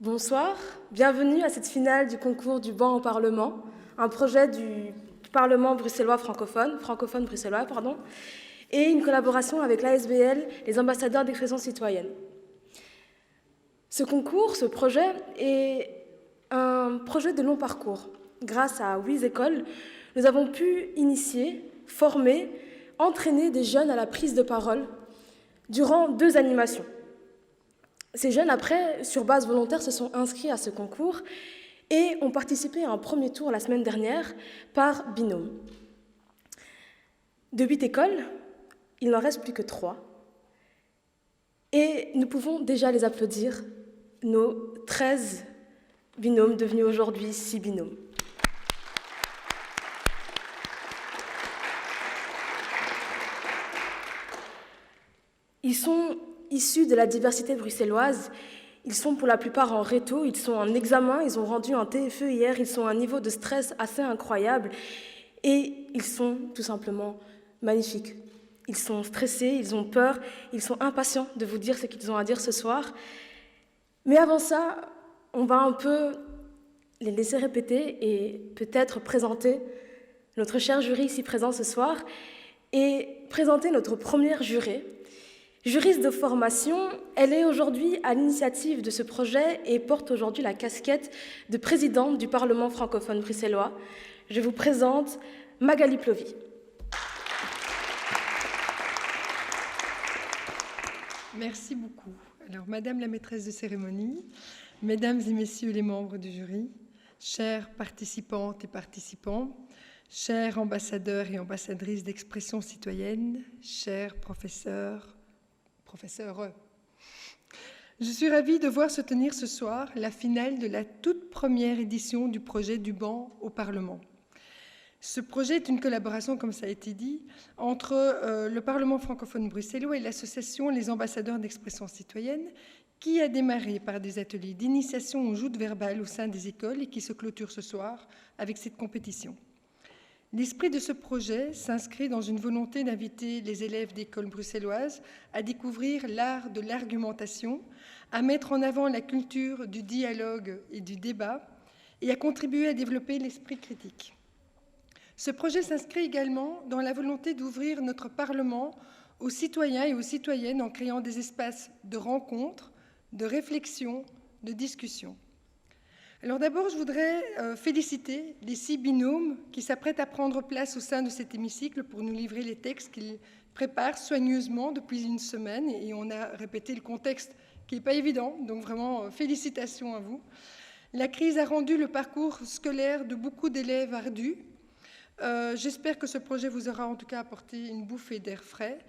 Bonsoir, bienvenue à cette finale du concours du banc au Parlement, un projet du Parlement bruxellois francophone bruxellois, et une collaboration avec l'ASBL, les ambassadeurs d'expression citoyenne. Ce concours, ce projet, est un projet de long parcours. Grâce à 8 écoles, nous avons pu initier, former, entraîner des jeunes à la prise de parole durant 2 animations. Ces jeunes, après, sur base volontaire, se sont inscrits à ce concours et ont participé à un premier tour la semaine dernière par binôme. De 8 écoles, il n'en reste plus que 3. Et nous pouvons déjà les applaudir, nos 13 binômes devenus aujourd'hui 6 binômes. Ils sont issus de la diversité bruxelloise. Ils sont pour la plupart en réto, ils sont en examen, ils ont rendu un TFE hier, ils sont à un niveau de stress assez incroyable et ils sont tout simplement magnifiques. Ils sont stressés, ils ont peur, ils sont impatients de vous dire ce qu'ils ont à dire ce soir. Mais avant ça, on va un peu les laisser répéter et peut-être présenter notre cher jury ici présent ce soir et présenter notre première jurée. Juriste de formation, elle est aujourd'hui à l'initiative de ce projet et porte aujourd'hui la casquette de présidente du Parlement francophone bruxellois. Je vous présente Magali Plovy. Merci beaucoup. Alors, Madame la maîtresse de cérémonie, Mesdames et Messieurs les membres du jury, chères participantes et participants, chers ambassadeurs et ambassadrices d'expression citoyenne, chers professeurs, je suis ravie de voir se tenir ce soir la finale de la toute première édition du projet du banc au Parlement. Ce projet est une collaboration, comme ça a été dit, entre le Parlement francophone bruxellois et l'association Les ambassadeurs d'expression citoyenne, qui a démarré par des ateliers d'initiation aux joutes verbales au sein des écoles et qui se clôture ce soir avec cette compétition. L'esprit de ce projet s'inscrit dans une volonté d'inviter les élèves d'écoles bruxelloises à découvrir l'art de l'argumentation, à mettre en avant la culture du dialogue et du débat et à contribuer à développer l'esprit critique. Ce projet s'inscrit également dans la volonté d'ouvrir notre Parlement aux citoyens et aux citoyennes en créant des espaces de rencontre, de réflexion, de discussion. Alors d'abord, je voudrais féliciter les 6 binômes qui s'apprêtent à prendre place au sein de cet hémicycle pour nous livrer les textes qu'ils préparent soigneusement depuis une semaine. Et on a répété le contexte qui n'est pas évident, donc vraiment félicitations à vous. La crise a rendu le parcours scolaire de beaucoup d'élèves ardu. J'espère que ce projet vous aura en tout cas apporté une bouffée d'air frais.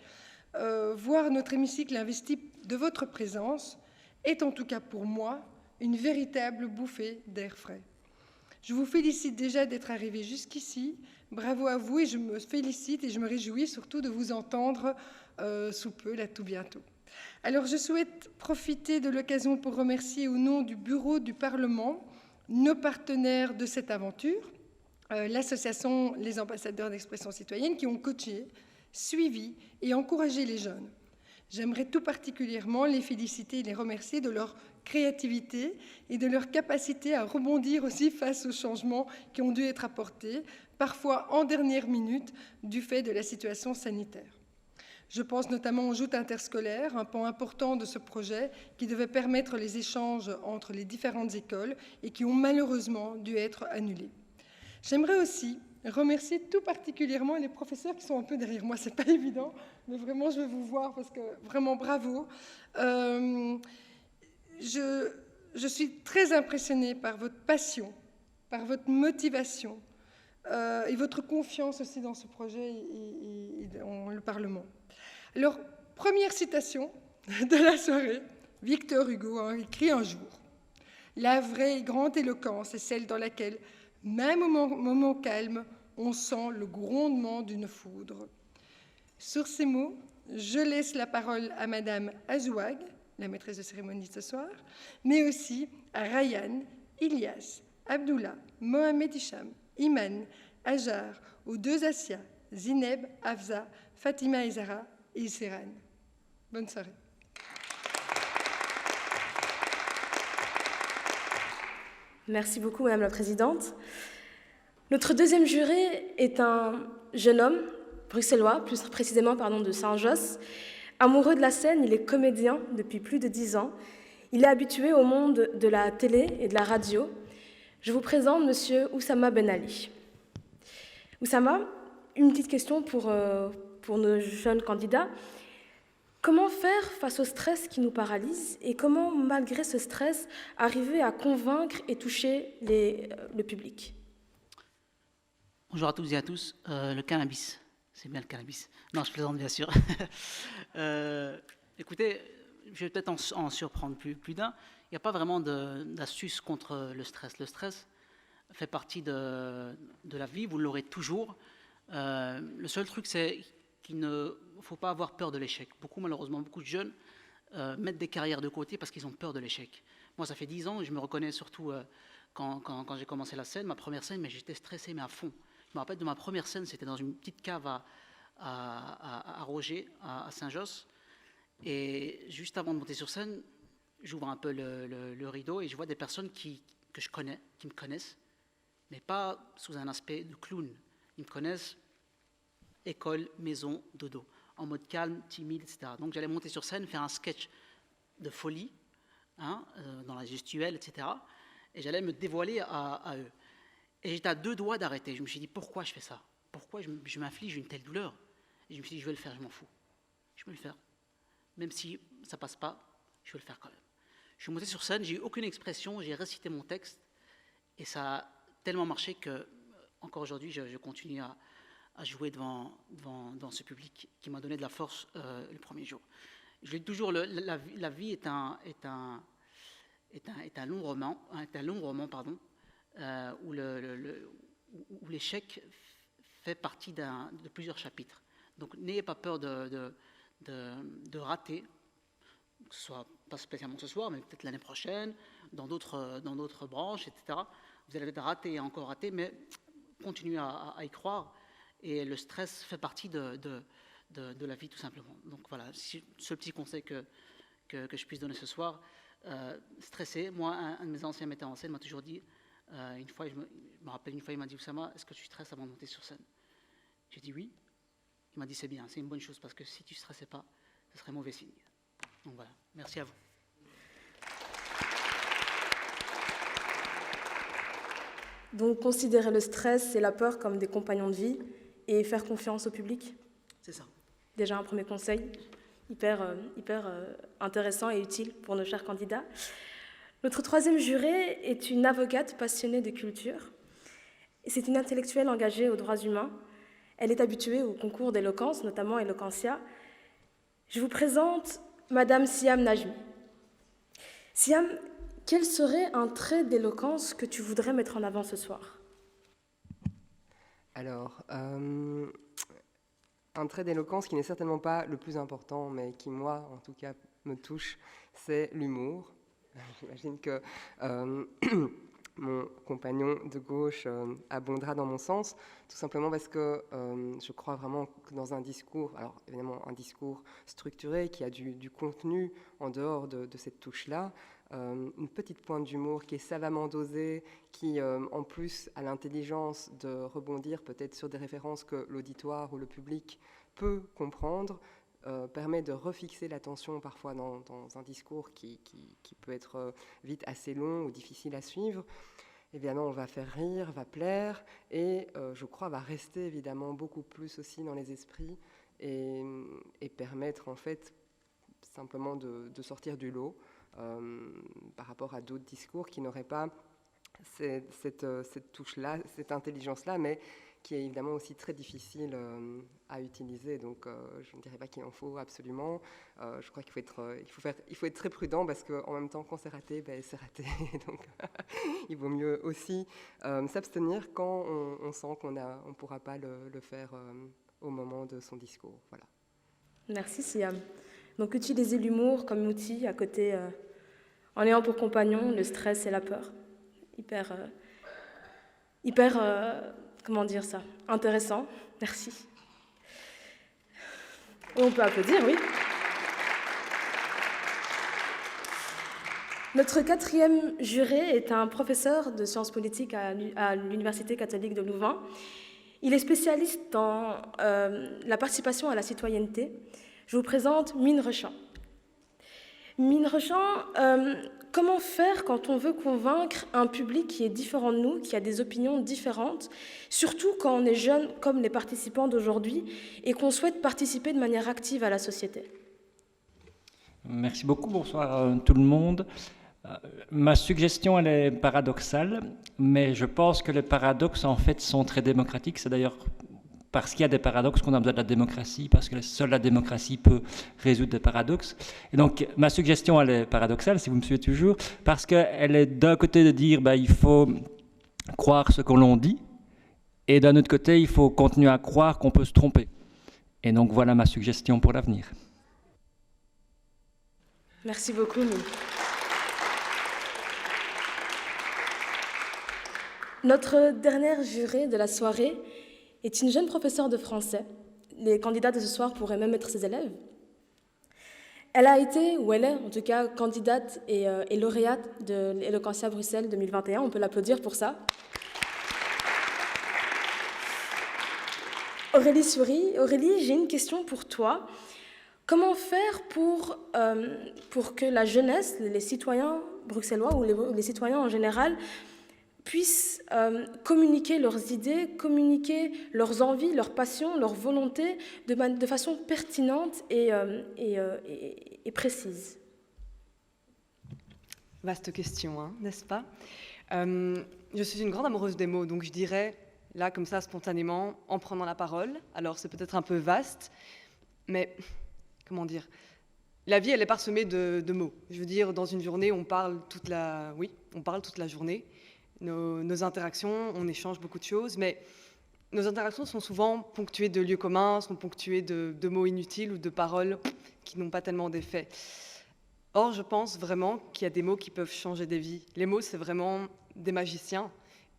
Voir notre hémicycle investi de votre présence est en tout cas pour moi une véritable bouffée d'air frais. Je vous félicite déjà d'être arrivés jusqu'ici. Bravo à vous et je me félicite et je me réjouis surtout de vous entendre sous peu, là tout bientôt. Alors je souhaite profiter de l'occasion pour remercier au nom du Bureau du Parlement nos partenaires de cette aventure, l'association Les ambassadeurs d'expression citoyenne qui ont coaché, suivi et encouragé les jeunes. J'aimerais tout particulièrement les féliciter et les remercier de leur créativité et de leur capacité à rebondir aussi face aux changements qui ont dû être apportés, parfois en dernière minute, du fait de la situation sanitaire. Je pense notamment aux joutes interscolaires, un pan important de ce projet qui devait permettre les échanges entre les différentes écoles et qui ont malheureusement dû être annulés. J'aimerais aussi remercier tout particulièrement les professeurs qui sont un peu derrière moi. C'est pas évident, mais vraiment, je vais vous voir parce que vraiment bravo. Je suis très impressionnée par votre passion, par votre motivation et votre confiance aussi dans ce projet et dans le Parlement. Alors, première citation de la soirée, Victor Hugo a écrit un jour « La vraie et grande éloquence est celle dans laquelle, même au moment calme, on sent le grondement d'une foudre. » Sur ces mots, je laisse la parole à Madame Azouag, la maîtresse de cérémonie de ce soir, mais aussi à Ryan, Ilyas, Abdullah, Mohamed Hicham, Iman, Ajar, aux 2 Asia, Zineb, Afza, Fatima et Zara et Isseran. Bonne soirée. Merci beaucoup, Madame la Présidente. Notre deuxième juré est un jeune homme, bruxellois, plus précisément de Saint-Josse. Amoureux de la scène, il est comédien depuis plus de 10 ans. Il est habitué au monde de la télé et de la radio. Je vous présente Monsieur Oussama Ben Ali. Oussama, une petite question pour nos jeunes candidats. Comment faire face au stress qui nous paralyse et comment, malgré ce stress, arriver à convaincre et toucher le public? Bonjour à toutes et à tous. Le cannabis, c'est bien le cannabis. Non, je plaisante bien sûr. Écoutez, je vais peut-être en surprendre plus d'un. Il n'y a pas vraiment d'astuce contre le stress. Le stress fait partie de la vie, vous l'aurez toujours. Le seul truc, c'est qu'il ne faut pas avoir peur de l'échec. Malheureusement, beaucoup de jeunes mettent des carrières de côté parce qu'ils ont peur de l'échec. Moi, ça fait 10 ans, et je me reconnais surtout quand j'ai commencé la scène, ma première scène, mais j'étais stressé, mais à fond. Je me rappelle de ma première scène, c'était dans une petite cave à Roger, à Saint-Josse. Et juste avant de monter sur scène, j'ouvre un peu le rideau et je vois des personnes que je connais, qui me connaissent, mais pas sous un aspect de clown. Ils me connaissent école, maison, dodo, en mode calme, timide, etc. Donc j'allais monter sur scène, faire un sketch de folie, dans la gestuelle, etc. Et j'allais me dévoiler à eux. Et j'étais à 2 doigts d'arrêter. Je me suis dit, pourquoi je fais ça? Pourquoi je m'inflige une telle douleur? Et je me suis dit, je vais le faire, je m'en fous. Je vais le faire. Même si ça passe pas, je vais le faire quand même. Je suis monté sur scène, j'ai eu aucune expression, j'ai récité mon texte. Et ça a tellement marché que, encore aujourd'hui, je continue à jouer devant ce public qui m'a donné de la force le premier jour. Je l'ai toujours, la vie est un long roman, où l'échec fait partie de plusieurs chapitres. Donc n'ayez pas peur de rater, que ce soit pas spécialement ce soir, mais peut-être l'année prochaine, dans d'autres branches, etc. Vous allez peut-être rater et encore rater, mais continuez à y croire. Et le stress fait partie de la vie, tout simplement. Donc voilà, ce petit conseil que je puisse donner ce soir. Stressé. Moi, un de mes anciens metteurs en scène m'a toujours dit, une fois, je me rappelle, il m'a dit, Oussama, est-ce que tu stresses avant de monter sur scène? J'ai dit oui. Il m'a dit, c'est bien, c'est une bonne chose, parce que si tu ne stressais pas, ce serait mauvais signe. Donc voilà, merci à vous. Donc considérer le stress et la peur comme des compagnons de vie et faire confiance au public? C'est ça. Déjà un premier conseil, hyper intéressant et utile pour nos chers candidats. Notre troisième juré est une avocate passionnée de culture. C'est une intellectuelle engagée aux droits humains. Elle est habituée aux concours d'éloquence, notamment Eloquentia. Je vous présente Madame Siam Najmi. Siam, quel serait un trait d'éloquence que tu voudrais mettre en avant ce soir? Alors, un trait d'éloquence qui n'est certainement pas le plus important, mais qui, moi, en tout cas, me touche, c'est l'humour. J'imagine que mon compagnon de gauche abondera dans mon sens, tout simplement parce que je crois vraiment que dans un discours, alors évidemment un discours structuré qui a du contenu en dehors de cette touche-là, une petite pointe d'humour qui est savamment dosée, qui en plus a l'intelligence de rebondir peut-être sur des références que l'auditoire ou le public peut comprendre, permet de refixer l'attention parfois dans un discours qui peut être vite assez long ou difficile à suivre. Évidemment, on va faire rire, va plaire et je crois va rester évidemment beaucoup plus aussi dans les esprits et permettre en fait simplement de sortir du lot par rapport à d'autres discours qui n'auraient pas cette touche-là, cette intelligence-là, mais qui est évidemment aussi très difficile à utiliser. Donc, je ne dirais pas qu'il en faut absolument. Je crois qu'il faut être très prudent parce qu'en même temps, quand c'est raté, c'est raté. Donc, il vaut mieux aussi s'abstenir quand on sent qu'on ne pourra pas le faire au moment de son discours. Voilà. Merci, Siam. Donc, utiliser l'humour comme outil à côté, en ayant pour compagnon le stress et la peur. Comment dire ça? Intéressant. Merci. On peut applaudir, oui. Notre quatrième juré est un professeur de sciences politiques à l'Université catholique de Louvain. Il est spécialiste dans la participation à la citoyenneté. Je vous présente Mine Rechamp. Mine Rechamp, comment faire quand on veut convaincre un public qui est différent de nous, qui a des opinions différentes, surtout quand on est jeune comme les participants d'aujourd'hui et qu'on souhaite participer de manière active à la société? Merci beaucoup, bonsoir tout le monde. Ma suggestion, elle est paradoxale, mais je pense que les paradoxes, en fait, sont très démocratiques. C'est d'ailleurs parce qu'il y a des paradoxes qu'on a besoin de la démocratie, parce que seule la démocratie peut résoudre des paradoxes. Et donc, ma suggestion, elle est paradoxale, si vous me suivez toujours, parce qu'elle est d'un côté de dire il faut croire ce que l'on dit, et d'un autre côté, il faut continuer à croire qu'on peut se tromper. Et donc, voilà ma suggestion pour l'avenir. Merci beaucoup, Mine. Notre dernière jurée de la soirée est une jeune professeure de français. Les candidats de ce soir pourraient même être ses élèves. Elle a été, ou elle est en tout cas, candidate et lauréate de l'Eloquentia Bruxelles 2021. On peut l'applaudir pour ça. Aurélie Souris. Aurélie, j'ai une question pour toi. Comment faire pour que la jeunesse, les citoyens bruxellois ou les citoyens en général, puissent communiquer leurs idées, communiquer leurs envies, leurs passions, leurs volontés de façon pertinente et précise? Vaste question, hein, n'est-ce pas? Je suis une grande amoureuse des mots, donc je dirais, là, comme ça, spontanément, en prenant la parole. Alors, c'est peut-être un peu vaste, mais, comment dire, la vie, elle est parsemée de mots. Je veux dire, dans une journée, on parle toute la journée. Nos interactions, on échange beaucoup de choses, mais nos interactions sont souvent ponctuées de lieux communs, sont ponctuées de mots inutiles ou de paroles qui n'ont pas tellement d'effet. Or, je pense vraiment qu'il y a des mots qui peuvent changer des vies. Les mots, c'est vraiment des magiciens.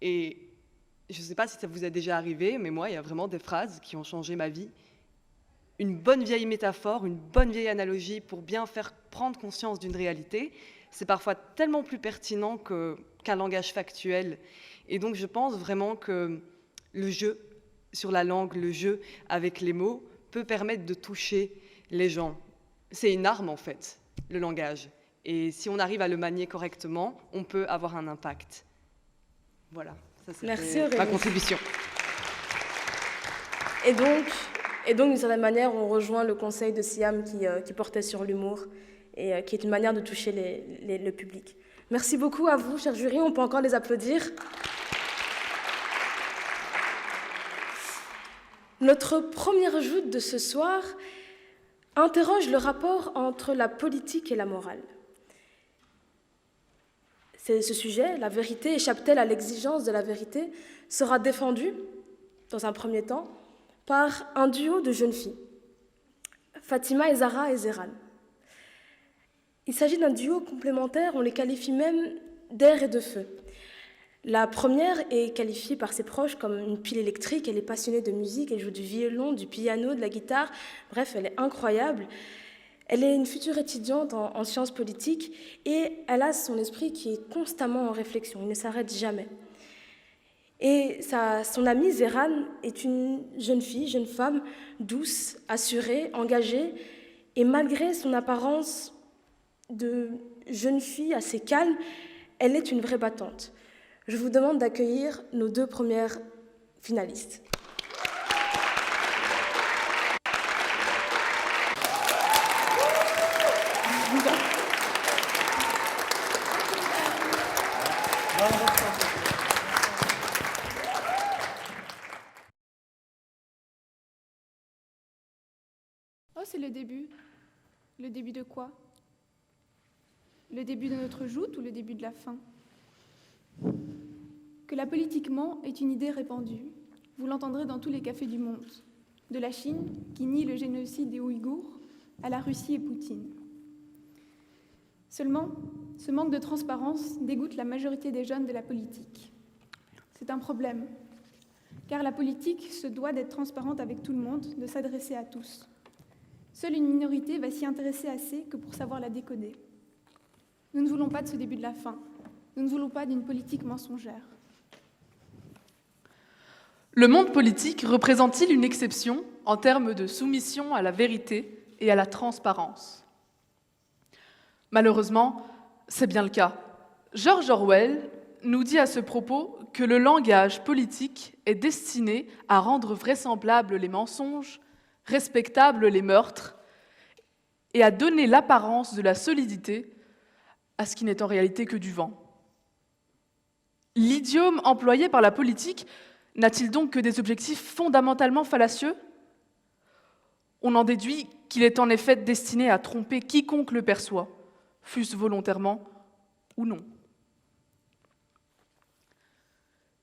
Et je ne sais pas si ça vous est déjà arrivé, mais moi, il y a vraiment des phrases qui ont changé ma vie. Une bonne vieille métaphore, une bonne vieille analogie pour bien faire prendre conscience d'une réalité, c'est parfois tellement plus pertinent qu'un langage factuel. Et donc, je pense vraiment que le jeu sur la langue, le jeu avec les mots, peut permettre de toucher les gens. C'est une arme, en fait, le langage. Et si on arrive à le manier correctement, on peut avoir un impact. Voilà, ça c'est ma contribution. Et donc, d'une certaine manière, on rejoint le conseil de Siam qui portait sur l'humour et qui est une manière de toucher le public. Merci beaucoup à vous, chers jurys. On peut encore les applaudir. Notre première joute de ce soir interroge le rapport entre la politique et la morale. C'est ce sujet, la vérité échappe-t-elle à l'exigence de la vérité, sera défendu, dans un premier temps, par un duo de jeunes filles, Fatima et Zara et Zeran. Il s'agit d'un duo complémentaire, on les qualifie même d'air et de feu. La première est qualifiée par ses proches comme une pile électrique, elle est passionnée de musique, elle joue du violon, du piano, de la guitare, bref, elle est incroyable. Elle est une future étudiante en sciences politiques et elle a son esprit qui est constamment en réflexion, il ne s'arrête jamais. Et son amie Zeran est une jeune fille, jeune femme, douce, assurée, engagée, et malgré son apparence de jeune fille assez calme, elle est une vraie battante. Je vous demande d'accueillir nos deux premières finalistes. Oh, c'est le début. Le début de quoi? Le début de notre joute ou le début de la fin? Que la politiquement est une idée répandue, vous l'entendrez dans tous les cafés du monde, de la Chine, qui nie le génocide des Ouïghours, à la Russie et Poutine. Seulement, ce manque de transparence dégoûte la majorité des jeunes de la politique. C'est un problème, car la politique se doit d'être transparente avec tout le monde, de s'adresser à tous. Seule une minorité va s'y intéresser assez que pour savoir la décoder. Nous ne voulons pas de ce début de la fin. Nous ne voulons pas d'une politique mensongère. Le monde politique représente-t-il une exception en termes de soumission à la vérité et à la transparence? Malheureusement, c'est bien le cas. George Orwell nous dit à ce propos que le langage politique est destiné à rendre vraisemblables les mensonges, respectables les meurtres, et à donner l'apparence de la solidité à ce qui n'est en réalité que du vent. L'idiome employé par la politique n'a-t-il donc que des objectifs fondamentalement fallacieux? On en déduit qu'il est en effet destiné à tromper quiconque le perçoit, fût-ce volontairement ou non.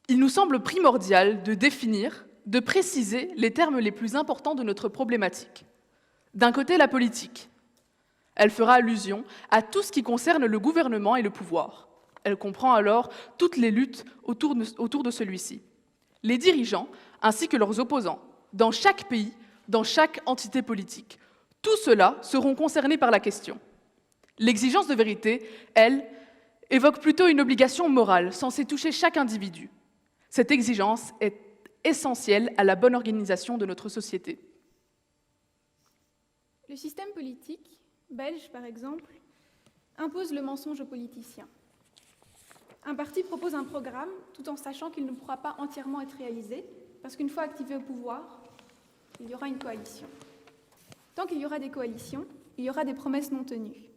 Il nous semble primordial de définir, de préciser les termes les plus importants de notre problématique. D'un côté, la politique. Elle fera allusion à tout ce qui concerne le gouvernement et le pouvoir. Elle comprend alors toutes les luttes autour de celui-ci. Les dirigeants, ainsi que leurs opposants, dans chaque pays, dans chaque entité politique. Tous ceux-là seront concernés par la question. L'exigence de vérité, elle, évoque plutôt une obligation morale censée toucher chaque individu. Cette exigence est essentielle à la bonne organisation de notre société. Le système politique, belge par exemple, impose le mensonge aux politiciens. Un parti propose un programme tout en sachant qu'il ne pourra pas entièrement être réalisé, parce qu'une fois activé au pouvoir, il y aura une coalition. Tant qu'il y aura des coalitions, il y aura des promesses non tenues.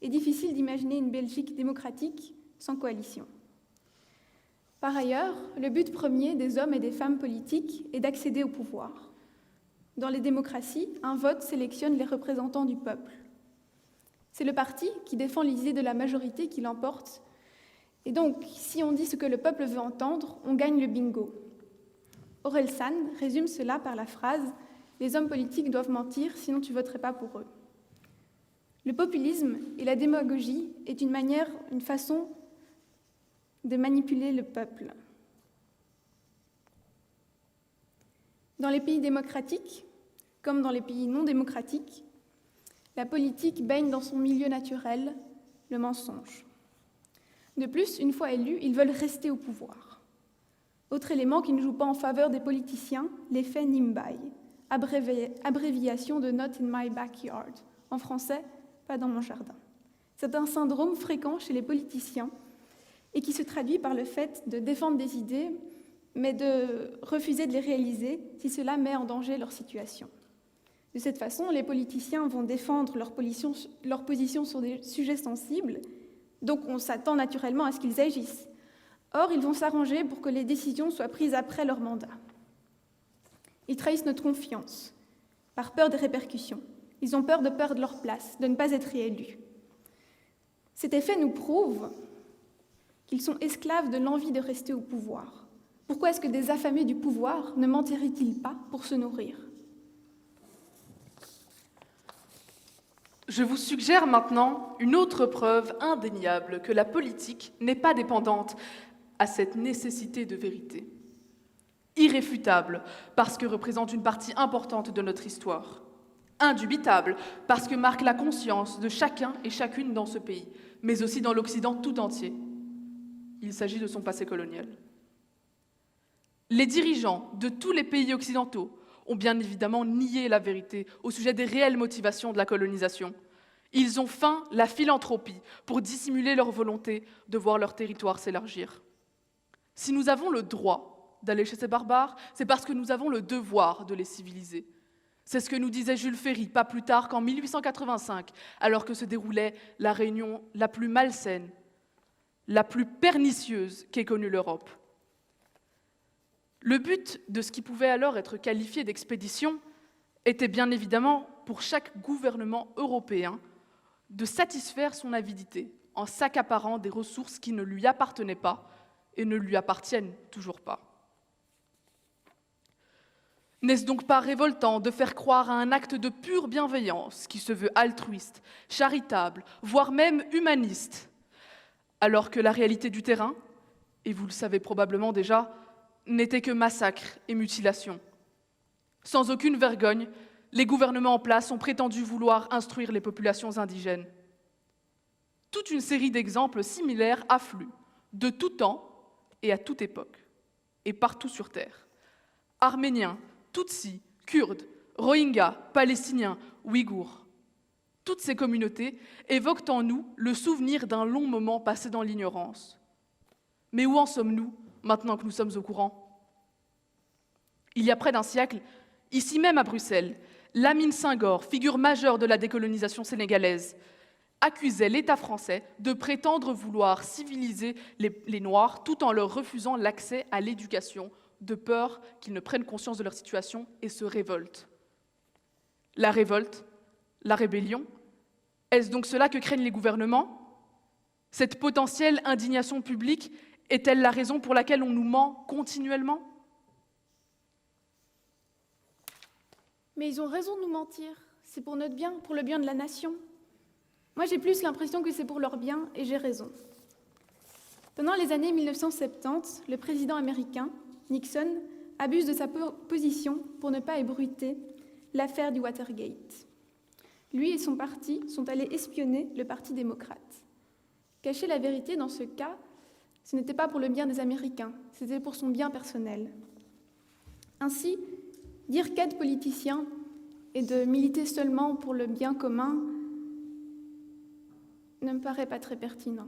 Il est difficile d'imaginer une Belgique démocratique sans coalition. Par ailleurs, le but premier des hommes et des femmes politiques est d'accéder au pouvoir. Dans les démocraties, un vote sélectionne les représentants du peuple. C'est le parti qui défend l'idée de la majorité qui l'emporte. Et donc, si on dit ce que le peuple veut entendre, on gagne le bingo. Orelsan résume cela par la phrase « Les hommes politiques doivent mentir, sinon tu ne voterais pas pour eux ». Le populisme et la démagogie est une façon de manipuler le peuple. Dans les pays démocratiques, comme dans les pays non démocratiques, la politique baigne dans son milieu naturel, le mensonge. De plus, une fois élus, ils veulent rester au pouvoir. Autre élément qui ne joue pas en faveur des politiciens, l'effet NIMBY, abréviation de Not in my backyard. En français, pas dans mon jardin. C'est un syndrome fréquent chez les politiciens et qui se traduit par le fait de défendre des idées, mais de refuser de les réaliser si cela met en danger leur situation. De cette façon, les politiciens vont défendre leur position sur des sujets sensibles, donc on s'attend naturellement à ce qu'ils agissent. Or, ils vont s'arranger pour que les décisions soient prises après leur mandat. Ils trahissent notre confiance, par peur des répercussions. Ils ont peur de perdre leur place, de ne pas être réélus. Cet effet nous prouve qu'ils sont esclaves de l'envie de rester au pouvoir. Pourquoi est-ce que des affamés du pouvoir ne mentiraient-ils pas pour se nourrir? Je vous suggère maintenant une autre preuve indéniable que la politique n'est pas dépendante à cette nécessité de vérité. Irréfutable, parce que représente une partie importante de notre histoire. Indubitable, parce que marque la conscience de chacun et chacune dans ce pays, mais aussi dans l'Occident tout entier. Il s'agit de son passé colonial. Les dirigeants de tous les pays occidentaux ont bien évidemment nié la vérité au sujet des réelles motivations de la colonisation. Ils ont feint la philanthropie pour dissimuler leur volonté de voir leur territoire s'élargir. Si nous avons le droit d'aller chez ces barbares, c'est parce que nous avons le devoir de les civiliser. C'est ce que nous disait Jules Ferry, pas plus tard qu'en 1885, alors que se déroulait la réunion la plus malsaine, la plus pernicieuse qu'ait connue l'Europe. Le but de ce qui pouvait alors être qualifié d'expédition était bien évidemment, pour chaque gouvernement européen, de satisfaire son avidité en s'accaparant des ressources qui ne lui appartenaient pas et ne lui appartiennent toujours pas. N'est-ce donc pas révoltant de faire croire à un acte de pure bienveillance qui se veut altruiste, charitable, voire même humaniste, alors que la réalité du terrain, et vous le savez probablement déjà, n'était que massacre et mutilation. Sans aucune vergogne, les gouvernements en place ont prétendu vouloir instruire les populations indigènes. toute une série d'exemples similaires affluent, de tout temps et à toute époque, et partout sur Terre. Arméniens, Tutsis, Kurdes, Rohingyas, Palestiniens, Ouïghours. Toutes ces communautés évoquent en nous le souvenir d'un long moment passé dans l'ignorance. Mais où en sommes-nous maintenant que nous sommes au courant? Il y a près d'un siècle, ici même à Bruxelles, Lamine Senghor, figure majeure de la décolonisation sénégalaise, accusait l'État français de prétendre vouloir civiliser les Noirs tout en leur refusant l'accès à l'éducation, de peur qu'ils ne prennent conscience de leur situation et se révoltent. La révolte, la rébellion, est-ce donc cela que craignent les gouvernements? Cette potentielle indignation publique est-elle la raison pour laquelle on nous ment continuellement? Mais ils ont raison de nous mentir. C'est pour notre bien, pour le bien de la nation. Moi, j'ai plus l'impression que c'est pour leur bien, et j'ai raison. Pendant les années 1970, le président américain, Nixon, abuse de sa position pour ne pas ébruiter l'affaire du Watergate. Lui et son parti sont allés espionner le Parti démocrate. Cacher la vérité dans ce cas, ce n'était pas pour le bien des Américains, c'était pour son bien personnel. Ainsi, dire qu'être politicien et de militer seulement pour le bien commun ne me paraît pas très pertinent.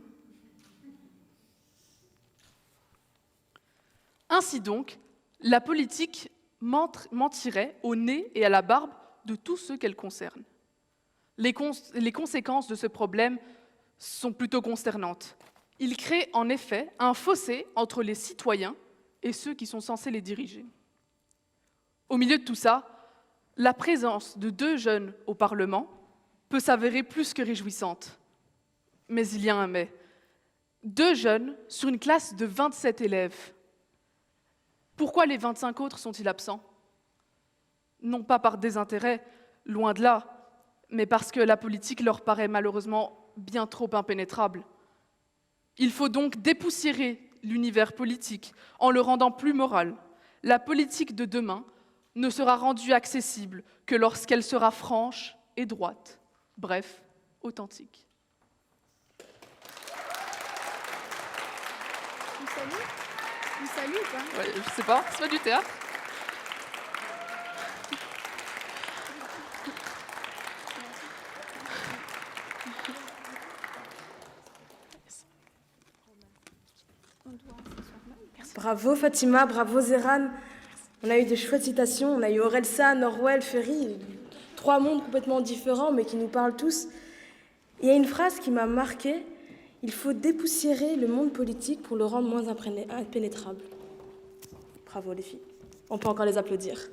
Ainsi donc, la politique mentirait au nez et à la barbe de tous ceux qu'elle concerne. Les conséquences de ce problème sont plutôt consternantes. Il crée en effet un fossé entre les citoyens et ceux qui sont censés les diriger. Au milieu de tout ça, la présence de 2 jeunes au Parlement peut s'avérer plus que réjouissante. Mais il y a un mais. 2 jeunes sur une classe de 27 élèves. Pourquoi les 25 autres sont-ils absents? Non pas par désintérêt, loin de là, mais parce que la politique leur paraît malheureusement bien trop impénétrable. Il faut donc dépoussiérer l'univers politique en le rendant plus moral. La politique de demain ne sera rendue accessible que lorsqu'elle sera franche et droite, bref, authentique. Vous saluez ou pas? Ouais, je sais pas, c'est pas du théâtre. Bravo Fatima, bravo Zéran. On a eu des chouettes citations, on a eu Orelsan, Orwell, Ferry, 3 mondes complètement différents mais qui nous parlent tous. Il y a une phrase qui m'a marquée, il faut dépoussiérer le monde politique pour le rendre moins impénétrable. Bravo les filles, on peut encore les applaudir.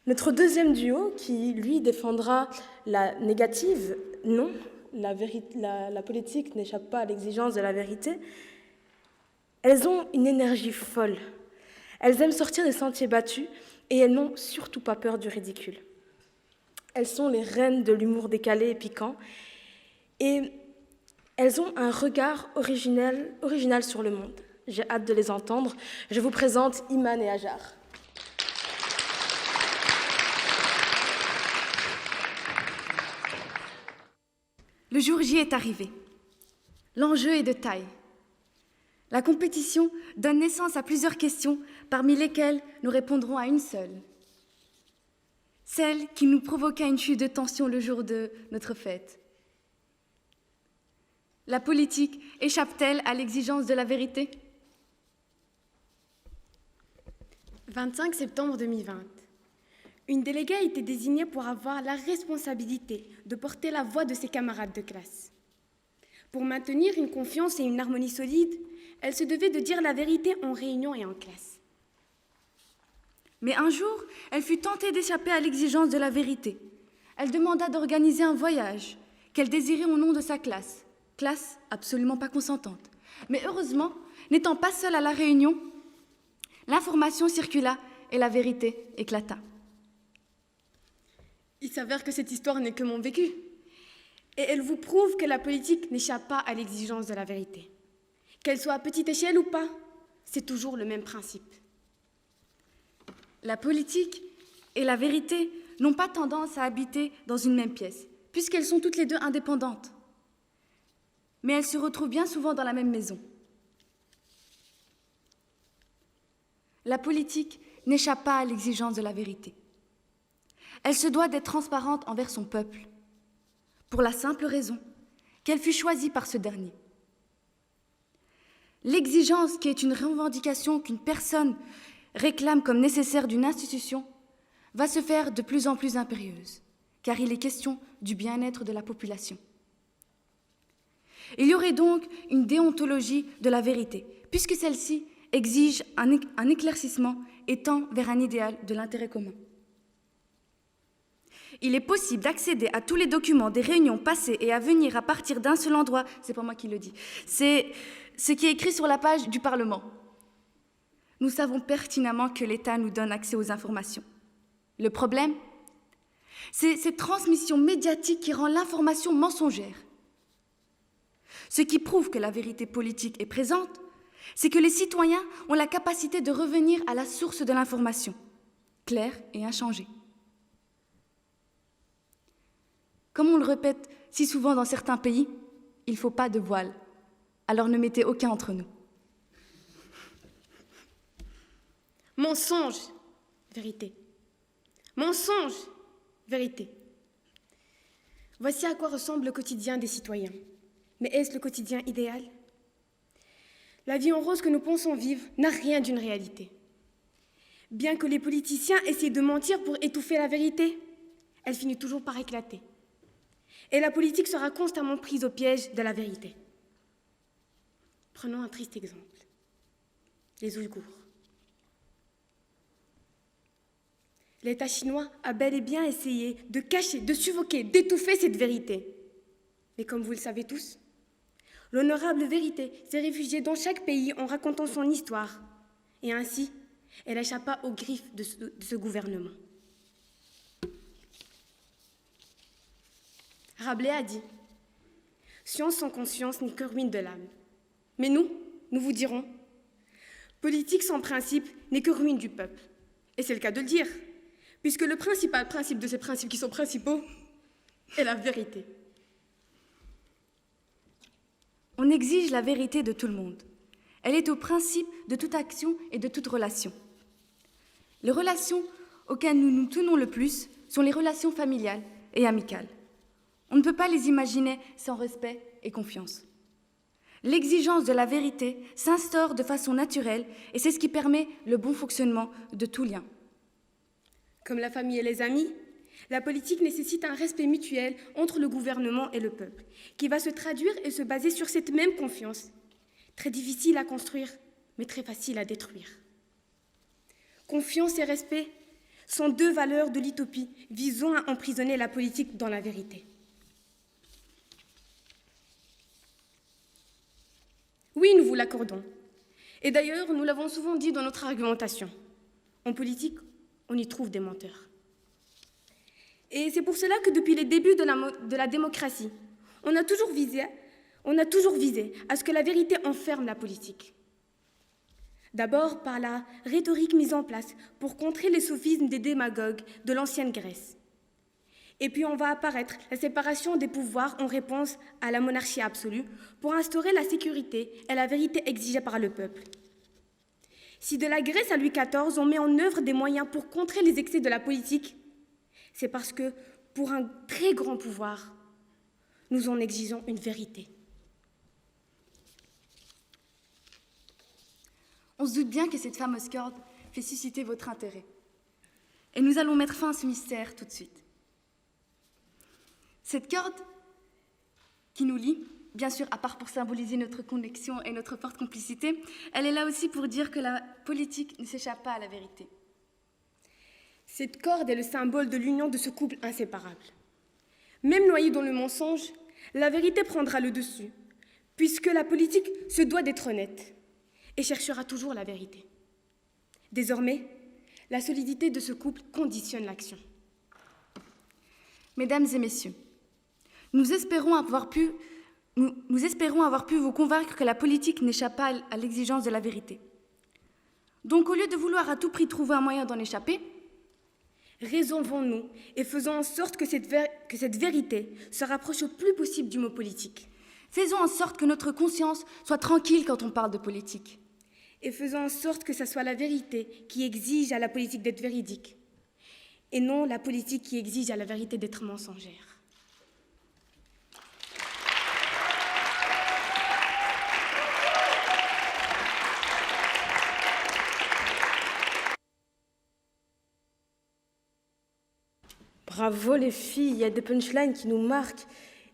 Notre deuxième duo, qui lui défendra la négative, non, la politique n'échappe pas à l'exigence de la vérité, elles ont une énergie folle. Elles aiment sortir des sentiers battus et elles n'ont surtout pas peur du ridicule. Elles sont les reines de l'humour décalé et piquant et elles ont un regard original sur le monde. J'ai hâte de les entendre. Je vous présente Iman et Hajar. Le jour J est arrivé. L'enjeu est de taille. La compétition donne naissance à plusieurs questions, parmi lesquelles nous répondrons à une seule. Celle qui nous provoqua une chute de tension le jour de notre fête. La politique échappe-t-elle à l'exigence de la vérité? 25 septembre 2020. Une déléguée a été désignée pour avoir la responsabilité de porter la voix de ses camarades de classe. Pour maintenir une confiance et une harmonie solide, elle se devait de dire la vérité en réunion et en classe. Mais un jour, elle fut tentée d'échapper à l'exigence de la vérité. Elle demanda d'organiser un voyage qu'elle désirait au nom de sa classe. Classe absolument pas consentante. Mais heureusement, n'étant pas seule à la réunion, l'information circula et la vérité éclata. Il s'avère que cette histoire n'est que mon vécu. Et elle vous prouve que la politique n'échappe pas à l'exigence de la vérité. Qu'elle soit à petite échelle ou pas, c'est toujours le même principe. La politique et la vérité n'ont pas tendance à habiter dans une même pièce, puisqu'elles sont toutes les deux indépendantes. Mais elles se retrouvent bien souvent dans la même maison. La politique n'échappe pas à l'exigence de la vérité. Elle se doit d'être transparente envers son peuple, pour la simple raison qu'elle fut choisie par ce dernier. L'exigence, qui est une revendication qu'une personne réclame comme nécessaire d'une institution, va se faire de plus en plus impérieuse, car il est question du bien-être de la population. Il y aurait donc une déontologie de la vérité, puisque celle-ci exige un éclaircissement et tend vers un idéal de l'intérêt commun. Il est possible d'accéder à tous les documents des réunions passées et à venir à partir d'un seul endroit. C'est pas moi qui le dis. C'est ce qui est écrit sur la page du Parlement. Nous savons pertinemment que l'État nous donne accès aux informations. Le problème, c'est cette transmission médiatique qui rend l'information mensongère. Ce qui prouve que la vérité politique est présente, c'est que les citoyens ont la capacité de revenir à la source de l'information, claire et inchangée. Comme on le répète si souvent dans certains pays, il ne faut pas de voile, alors ne mettez aucun entre nous. Mensonge, vérité. Mensonge, vérité. Voici à quoi ressemble le quotidien des citoyens. Mais est-ce le quotidien idéal? La vie en rose que nous pensons vivre n'a rien d'une réalité. Bien que les politiciens essaient de mentir pour étouffer la vérité, elle finit toujours par éclater. Et la politique sera constamment prise au piège de la vérité. Prenons un triste exemple. Les Ouïghours. L'État chinois a bel et bien essayé de cacher, de suffoquer, d'étouffer cette vérité. Mais comme vous le savez tous, l'honorable vérité s'est réfugiée dans chaque pays en racontant son histoire. Et ainsi, elle échappa aux griffes de ce gouvernement. Rabelais a dit « Science sans conscience n'est que ruine de l'âme ». Mais nous vous dirons « Politique sans principe n'est que ruine du peuple ». Et c'est le cas de le dire, puisque le principal principe de ces principes qui sont principaux est la vérité. On exige la vérité de tout le monde. Elle est au principe de toute action et de toute relation. Les relations auxquelles nous nous tenons le plus sont les relations familiales et amicales. On ne peut pas les imaginer sans respect et confiance. L'exigence de la vérité s'instaure de façon naturelle et c'est ce qui permet le bon fonctionnement de tout lien. Comme la famille et les amis, la politique nécessite un respect mutuel entre le gouvernement et le peuple, qui va se traduire et se baser sur cette même confiance. Très difficile à construire, mais très facile à détruire. Confiance et respect sont deux valeurs de l'utopie visant à emprisonner la politique dans la vérité. Oui, nous vous l'accordons. Et d'ailleurs, nous l'avons souvent dit dans notre argumentation. En politique, on y trouve des menteurs. Et c'est pour cela que depuis les débuts de la démocratie, on a toujours visé à ce que la vérité enferme la politique. D'abord par la rhétorique mise en place pour contrer les sophismes des démagogues de l'ancienne Grèce. Et puis on va apparaître la séparation des pouvoirs en réponse à la monarchie absolue pour instaurer la sécurité et la vérité exigée par le peuple. Si de la Grèce à Louis XIV, on met en œuvre des moyens pour contrer les excès de la politique, c'est parce que, pour un très grand pouvoir, nous en exigeons une vérité. On se doute bien que cette fameuse corde fait susciter votre intérêt. Et nous allons mettre fin à ce mystère tout de suite. Cette corde qui nous lie, bien sûr, à part pour symboliser notre connexion et notre forte complicité, elle est là aussi pour dire que la politique ne s'échappe pas à la vérité. Cette corde est le symbole de l'union de ce couple inséparable. Même noyée dans le mensonge, la vérité prendra le dessus, puisque la politique se doit d'être honnête et cherchera toujours la vérité. Désormais, la solidité de ce couple conditionne l'action. Mesdames et messieurs, nous espérons avoir pu vous convaincre que la politique n'échappe pas à l'exigence de la vérité. Donc, au lieu de vouloir à tout prix trouver un moyen d'en échapper, Résolvons-nous et faisons en sorte que cette vérité se rapproche au plus possible du mot politique. Faisons en sorte que notre conscience soit tranquille quand on parle de politique. Et faisons en sorte que ce soit la vérité qui exige à la politique d'être véridique, et non la politique qui exige à la vérité d'être mensongère. Bravo les filles, il y a des punchlines qui nous marquent.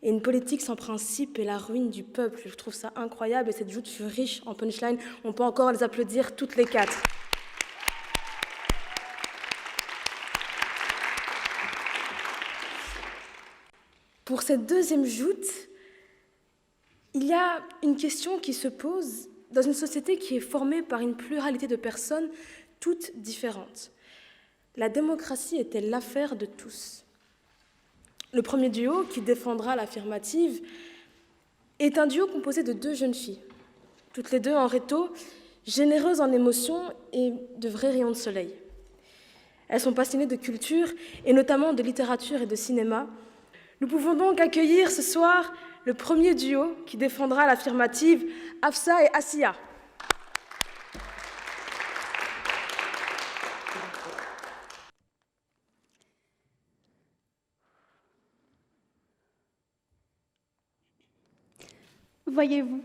Et une politique sans principe est la ruine du peuple. Je trouve ça incroyable et cette joute fut riche en punchlines. On peut encore les applaudir toutes les quatre. Pour cette deuxième joute, il y a une question qui se pose dans une société qui est formée par une pluralité de personnes toutes différentes. La démocratie est-elle l'affaire de tous ? Le premier duo, qui défendra l'affirmative, est un duo composé de deux jeunes filles, toutes les deux en réto, généreuses en émotions et de vrais rayons de soleil. Elles sont passionnées de culture, et notamment de littérature et de cinéma. Nous pouvons donc accueillir ce soir le premier duo qui défendra l'affirmative, Hafsa et Assia. Voyez-vous,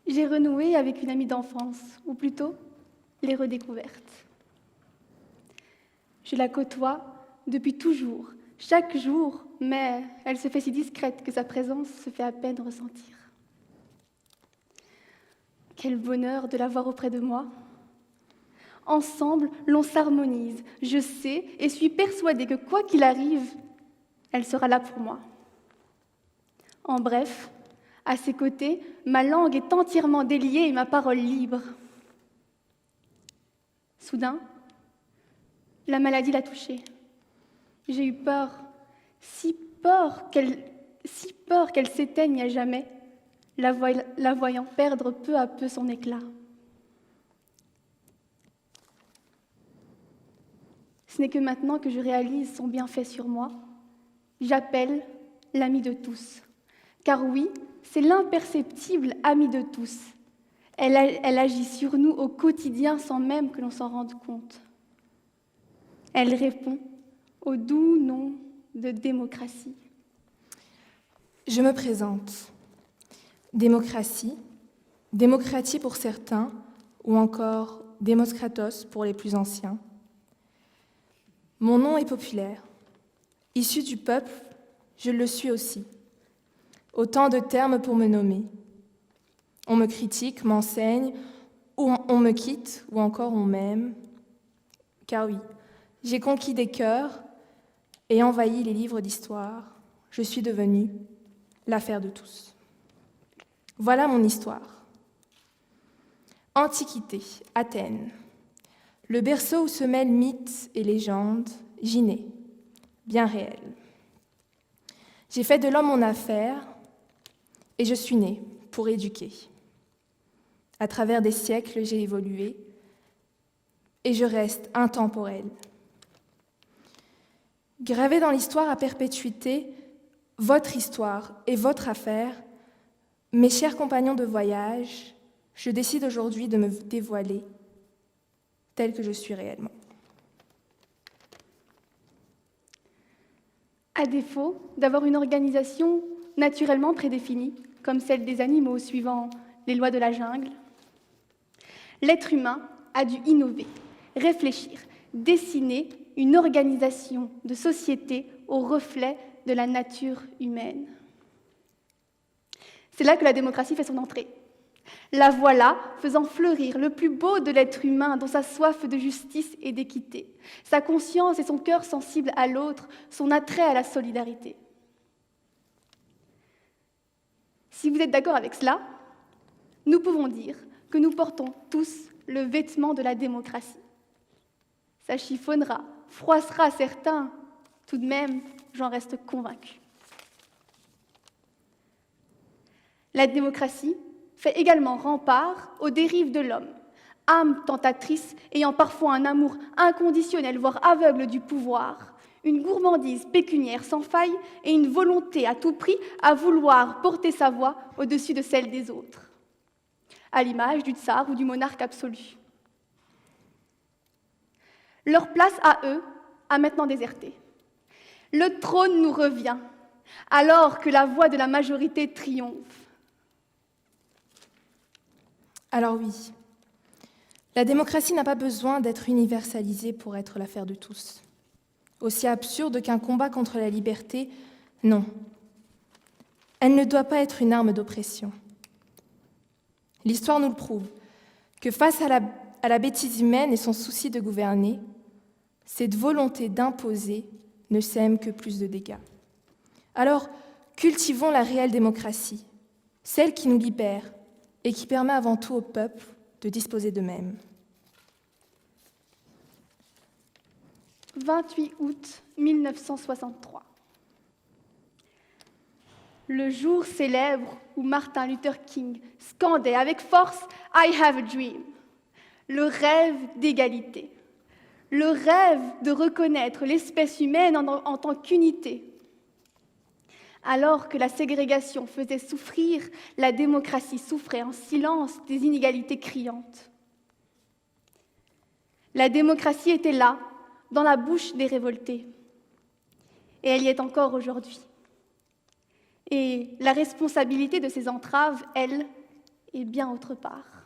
j'ai renoué avec une amie d'enfance, ou plutôt les redécouvertes. Je la côtoie depuis toujours, chaque jour, mais elle se fait si discrète que sa présence se fait à peine ressentir. Quel bonheur de la voir auprès de moi. Ensemble, l'on s'harmonise. Je sais et suis persuadée que quoi qu'il arrive, elle sera là pour moi. En bref, à ses côtés, ma langue est entièrement déliée et ma parole libre. Soudain, la maladie l'a touchée. J'ai eu peur, si peur qu'elle s'éteigne à jamais, la voyant perdre peu à peu son éclat. Ce n'est que maintenant que je réalise son bienfait sur moi. J'appelle l'ami de tous. Car oui, c'est l'imperceptible ami de tous. Elle agit sur nous au quotidien sans même que l'on s'en rende compte. Elle répond au doux nom de démocratie. Je me présente. Démocratie, démocratie pour certains, ou encore démoskratos pour les plus anciens. Mon nom est populaire. Issu du peuple, je le suis aussi. Autant de termes pour me nommer. On me critique, m'enseigne, ou on me quitte, ou encore on m'aime. Car oui, j'ai conquis des cœurs et envahi les livres d'histoire. Je suis devenue l'affaire de tous. Voilà mon histoire. Antiquité, Athènes. Le berceau où se mêlent mythes et légendes, j'y nais, bien réel. J'ai fait de l'homme mon affaire et je suis née pour éduquer. À travers des siècles, j'ai évolué et je reste intemporelle. Gravée dans l'histoire à perpétuité, votre histoire et votre affaire, mes chers compagnons de voyage, je décide aujourd'hui de me dévoiler tel que je suis réellement. À défaut d'avoir une organisation naturellement prédéfinie, comme celle des animaux suivant les lois de la jungle, l'être humain a dû innover, réfléchir, dessiner une organisation de société au reflet de la nature humaine. C'est là que la démocratie fait son entrée. La voilà faisant fleurir le plus beau de l'être humain dans sa soif de justice et d'équité, sa conscience et son cœur sensible à l'autre, son attrait à la solidarité. Si vous êtes d'accord avec cela, nous pouvons dire que nous portons tous le vêtement de la démocratie. Ça chiffonnera, froissera certains, tout de même, j'en reste convaincue. La démocratie fait également rempart aux dérives de l'homme, âme tentatrice ayant parfois un amour inconditionnel, voire aveugle du pouvoir, une gourmandise pécuniaire sans faille et une volonté à tout prix à vouloir porter sa voix au-dessus de celle des autres, à l'image du tsar ou du monarque absolu. Leur place à eux a maintenant déserté. Le trône nous revient, alors que la voix de la majorité triomphe. Alors oui, la démocratie n'a pas besoin d'être universalisée pour être l'affaire de tous. Aussi absurde qu'un combat contre la liberté, non. Elle ne doit pas être une arme d'oppression. L'histoire nous le prouve, que face à la bêtise humaine et son souci de gouverner, cette volonté d'imposer ne sème que plus de dégâts. Alors, cultivons la réelle démocratie, celle qui nous libère et qui permet avant tout au peuple de disposer d'eux-mêmes. 28 août 1963. Le jour célèbre où Martin Luther King scandait avec force « I have a dream », le rêve d'égalité, le rêve de reconnaître l'espèce humaine en tant qu'unité. Alors que la ségrégation faisait souffrir, la démocratie souffrait en silence des inégalités criantes. La démocratie était là, dans la bouche des révoltés. Et elle y est encore aujourd'hui. Et la responsabilité de ces entraves, elle, est bien autre part.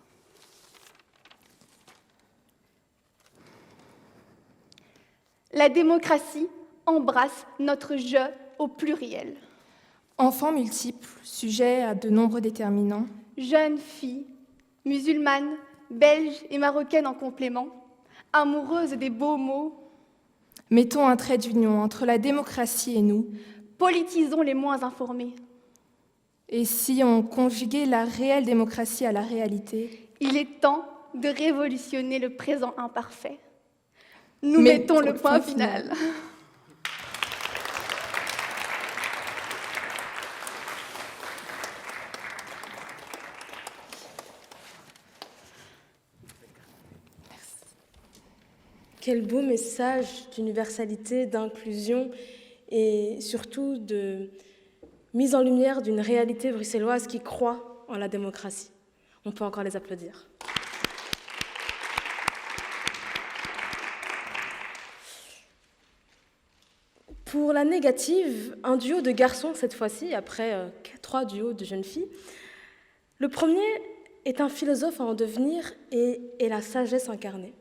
La démocratie embrasse notre « je » au pluriel. Enfants multiples, sujets à de nombreux déterminants. Jeunes filles, musulmanes, belges et marocaines en complément, amoureuses des beaux mots. Mettons un trait d'union entre la démocratie et nous. Politisons les moins informés. Et si on conjuguait la réelle démocratie à la réalité? Il est temps de révolutionner le présent imparfait. Nous mettons le point final. Quel beau message d'universalité, d'inclusion et surtout de mise en lumière d'une réalité bruxelloise qui croit en la démocratie. On peut encore les applaudir. Pour la négative, un duo de garçons cette fois-ci, après 3 duos de jeunes filles. Le premier est un philosophe en devenir et est la sagesse incarnée.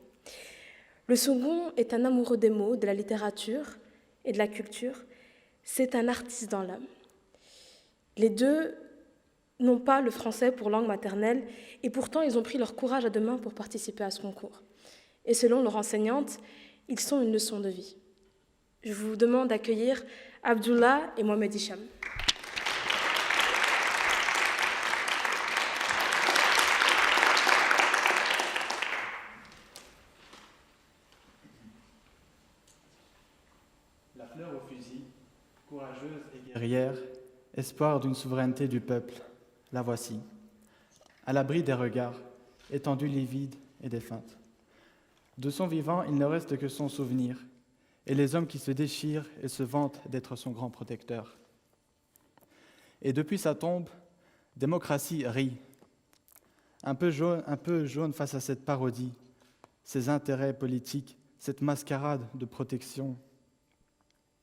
Le second est un amoureux des mots, de la littérature et de la culture. C'est un artiste dans l'âme. Les deux n'ont pas le français pour langue maternelle et pourtant ils ont pris leur courage à deux mains pour participer à ce concours. Et selon leur enseignante, ils sont une leçon de vie. Je vous demande d'accueillir Abdullah et Mohamed Hicham. La fleur au fusil, courageuse et guerrière, espoir d'une souveraineté du peuple, la voici, à l'abri des regards, étendue livide et défunte. De son vivant, il ne reste que son souvenir, et les hommes qui se déchirent et se vantent d'être son grand protecteur. Et depuis sa tombe, démocratie rit, un peu jaune face à cette parodie, ses intérêts politiques, cette mascarade de protection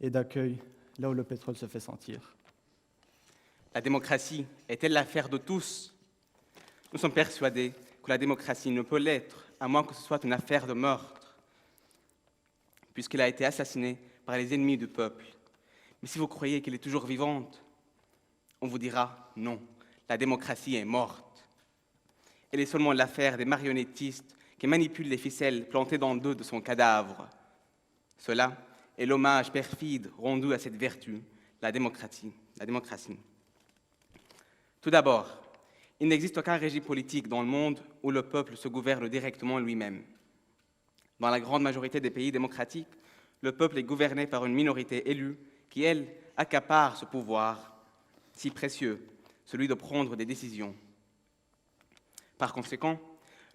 et d'accueil là où le pétrole se fait sentir. La démocratie est-elle l'affaire de tous? Nous sommes persuadés que la démocratie ne peut l'être, à moins que ce soit une affaire de meurtre, puisqu'elle a été assassinée par les ennemis du peuple. Mais si vous croyez qu'elle est toujours vivante, on vous dira non, la démocratie est morte. Elle est seulement l'affaire des marionnettistes qui manipulent les ficelles plantées dans le dos de son cadavre. Cela est l'hommage perfide rendu à cette vertu, la démocratie. Tout d'abord, il n'existe aucun régime politique dans le monde où le peuple se gouverne directement lui-même. Dans la grande majorité des pays démocratiques, le peuple est gouverné par une minorité élue qui, elle, accapare ce pouvoir si précieux, celui de prendre des décisions. Par conséquent,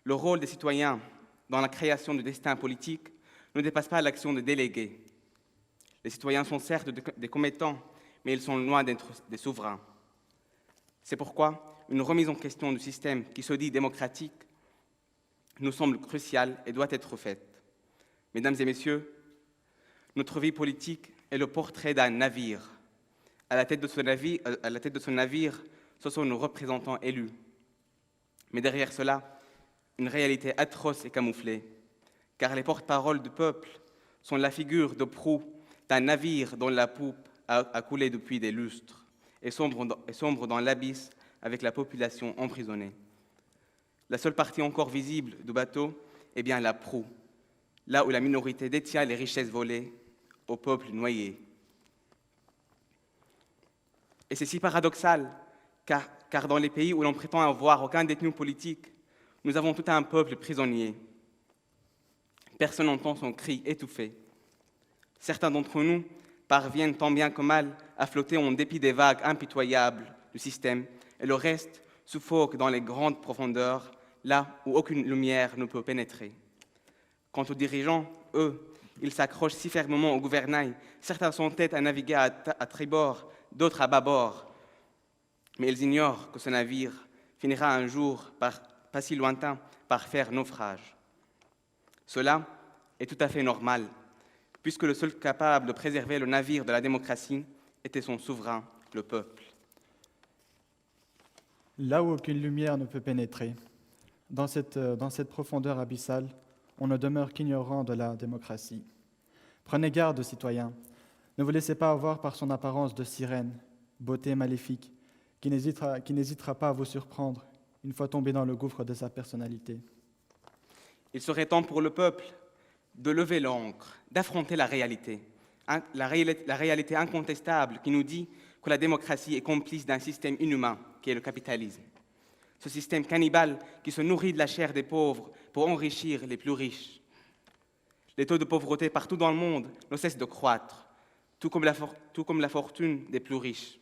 Le rôle des citoyens dans la création du destin politique ne dépasse pas l'action de délégués. Les citoyens sont certes des commettants, mais ils sont loin d'être des souverains. C'est pourquoi une remise en question du système qui se dit démocratique nous semble cruciale et doit être faite. Mesdames et messieurs, notre vie politique est le portrait d'un navire. À la tête de ce navire, ce sont nos représentants élus. Mais derrière cela, une réalité atroce et camouflée, car les porte-paroles du peuple sont la figure de proue d'un navire dont la poupe a coulé depuis des lustres et sombre dans l'abysse avec la population emprisonnée. La seule partie encore visible du bateau est bien la proue, là où la minorité détient les richesses volées au peuple noyé. Et c'est si paradoxal, car dans les pays où l'on prétend avoir aucun détenu politique, nous avons tout un peuple prisonnier. Personne n'entend son cri étouffé. Certains d'entre nous parviennent tant bien que mal à flotter en dépit des vagues impitoyables du système, et le reste suffoque dans les grandes profondeurs, là où aucune lumière ne peut pénétrer. Quant aux dirigeants, eux, ils s'accrochent si fermement au gouvernail, certains sont tête à naviguer à tribord, d'autres à bâbord, mais ils ignorent que ce navire finira un jour, pas si lointain, par faire naufrage. Cela est tout à fait normal, puisque le seul capable de préserver le navire de la démocratie était son souverain, le peuple. Là où aucune lumière ne peut pénétrer, dans cette profondeur abyssale, on ne demeure qu'ignorant de la démocratie. Prenez garde, citoyens, ne vous laissez pas avoir par son apparence de sirène, beauté maléfique, qui n'hésitera pas à vous surprendre une fois tombé dans le gouffre de sa personnalité. Il serait temps pour le peuple de lever l'ancre, d'affronter la réalité incontestable qui nous dit que la démocratie est complice d'un système inhumain qui est le capitalisme. Ce système cannibale qui se nourrit de la chair des pauvres pour enrichir les plus riches. Les taux de pauvreté partout dans le monde ne cessent de croître, tout comme la fortune des plus riches.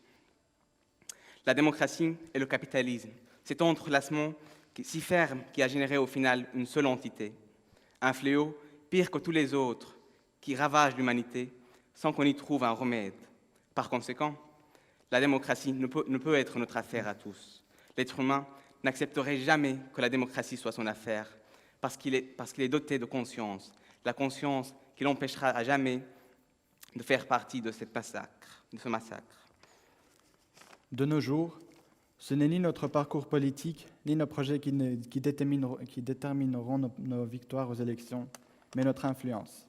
La démocratie et le capitalisme, cet entrelacement si ferme qui a généré au final une seule entité, un fléau pire que tous les autres qui ravage l'humanité sans qu'on y trouve un remède. Par conséquent, la démocratie ne peut être notre affaire à tous. L'être humain n'accepterait jamais que la démocratie soit son affaire parce qu'il est doté de conscience, la conscience qui l'empêchera à jamais de faire partie de ce massacre. De nos jours, ce n'est ni notre parcours politique, ni nos projets qui détermineront nos victoires aux élections, mais notre influence.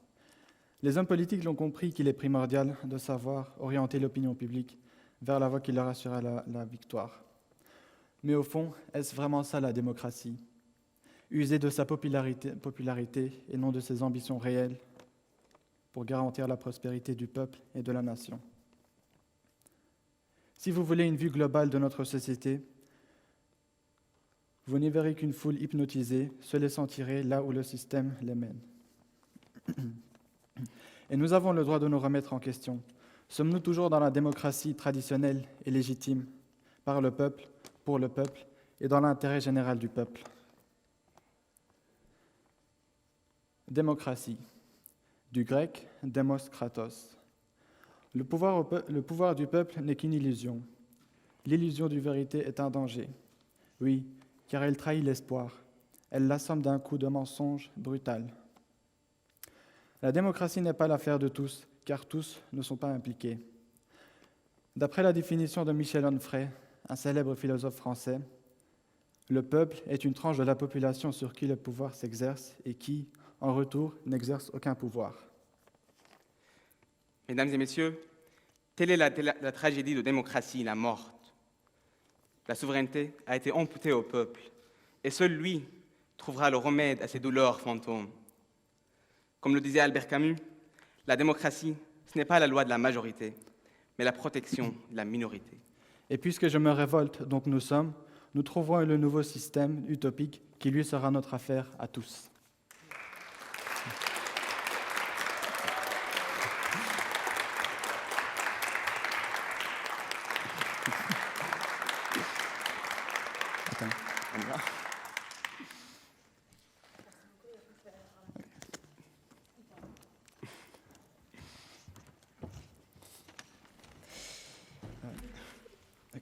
Les hommes politiques l'ont compris qu'il est primordial de savoir orienter l'opinion publique vers la voie qui leur assurera la victoire. Mais au fond, est-ce vraiment ça la démocratie ? User de sa popularité et non de ses ambitions réelles pour garantir la prospérité du peuple et de la nation. Si vous voulez une vue globale de notre société, vous n'y verrez qu'une foule hypnotisée, se laissant tirer là où le système les mène. Et nous avons le droit de nous remettre en question. Sommes-nous toujours dans la démocratie traditionnelle et légitime, par le peuple, pour le peuple et dans l'intérêt général du peuple ? Démocratie, du grec « demos kratos ». Le pouvoir du peuple n'est qu'une illusion. L'illusion du vérité est un danger. Oui, car elle trahit l'espoir. Elle l'assomme d'un coup de mensonge brutal. La démocratie n'est pas l'affaire de tous, car tous ne sont pas impliqués. D'après la définition de Michel Onfray, un célèbre philosophe français, le peuple est une tranche de la population sur qui le pouvoir s'exerce et qui, en retour, n'exerce aucun pouvoir. Mesdames et messieurs, telle est la tragédie de démocratie, la morte. La souveraineté a été amputée au peuple, et seul lui trouvera le remède à ces douleurs fantômes. Comme le disait Albert Camus, la démocratie, ce n'est pas la loi de la majorité, mais la protection de la minorité. Et puisque je me révolte, donc nous trouverons le nouveau système utopique qui lui sera notre affaire à tous.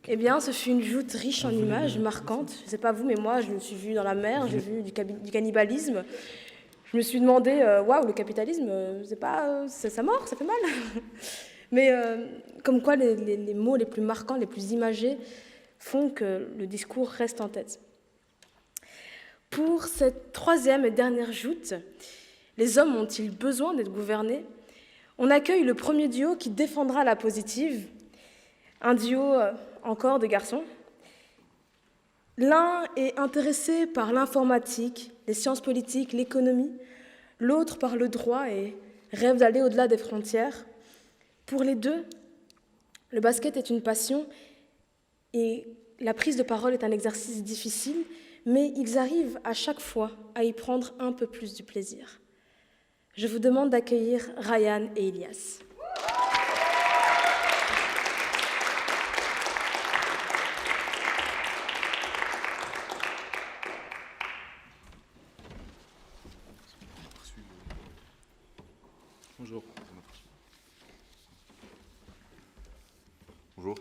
Eh bien, ce fut une joute riche en images, marquante. Je ne sais pas vous, mais moi, je me suis vue dans la mer, j'ai vu du cannibalisme. Je me suis demandé, waouh, le capitalisme, c'est pas, ça mord, ça fait mal. Mais comme quoi, les mots les plus marquants, les plus imagés, font que le discours reste en tête. Pour cette troisième et dernière joute, les hommes ont-ils besoin d'être gouvernés? On accueille le premier duo qui défendra la positive, un duo encore de garçons. L'un est intéressé par l'informatique, les sciences politiques, l'économie, l'autre par le droit et rêve d'aller au-delà des frontières. Pour les deux, le basket est une passion et la prise de parole est un exercice difficile, mais ils arrivent à chaque fois à y prendre un peu plus du plaisir. Je vous demande d'accueillir Ryan et Elias. Bonjour. Bonjour.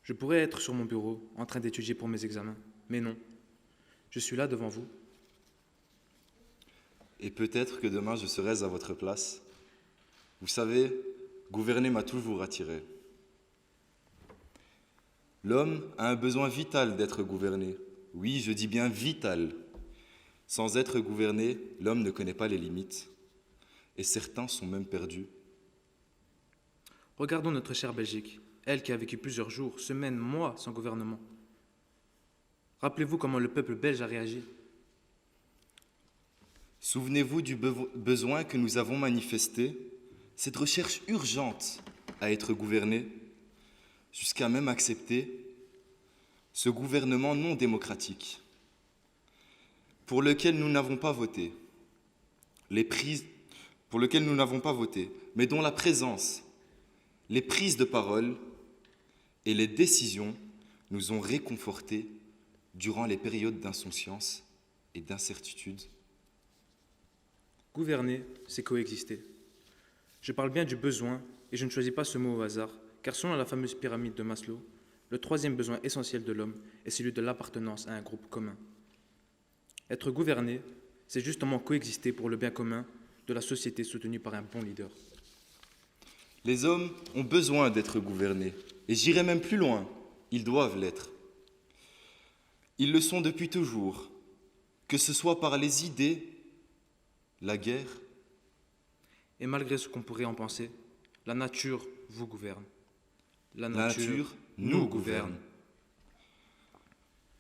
Je pourrais être sur mon bureau, en train d'étudier pour mes examens, mais non. Je suis là devant vous. Et peut-être que demain je serai à votre place. Vous savez, gouverner m'a toujours attiré. L'homme a un besoin vital d'être gouverné. Oui, je dis bien vital. Sans être gouverné, l'homme ne connaît pas les limites. Et certains sont même perdus. Regardons notre chère Belgique, elle qui a vécu plusieurs jours, semaines, mois sans gouvernement. Rappelez-vous comment le peuple belge a réagi. Souvenez-vous du besoin que nous avons manifesté, cette recherche urgente à être gouverné, jusqu'à même accepter ce gouvernement non démocratique, pour lequel nous n'avons pas voté, mais dont la présence, les prises de parole et les décisions nous ont réconfortés durant les périodes d'insouciance et d'incertitude. Gouverner, c'est coexister. Je parle bien du besoin, et je ne choisis pas ce mot au hasard, car selon la fameuse pyramide de Maslow, le troisième besoin essentiel de l'homme est celui de l'appartenance à un groupe commun. Être gouverné, c'est justement coexister pour le bien commun de la société soutenue par un bon leader. Les hommes ont besoin d'être gouvernés, et j'irai même plus loin, ils doivent l'être. Ils le sont depuis toujours, que ce soit par les idées, la guerre. Et malgré ce qu'on pourrait en penser, la nature vous gouverne. La nature nous gouverne.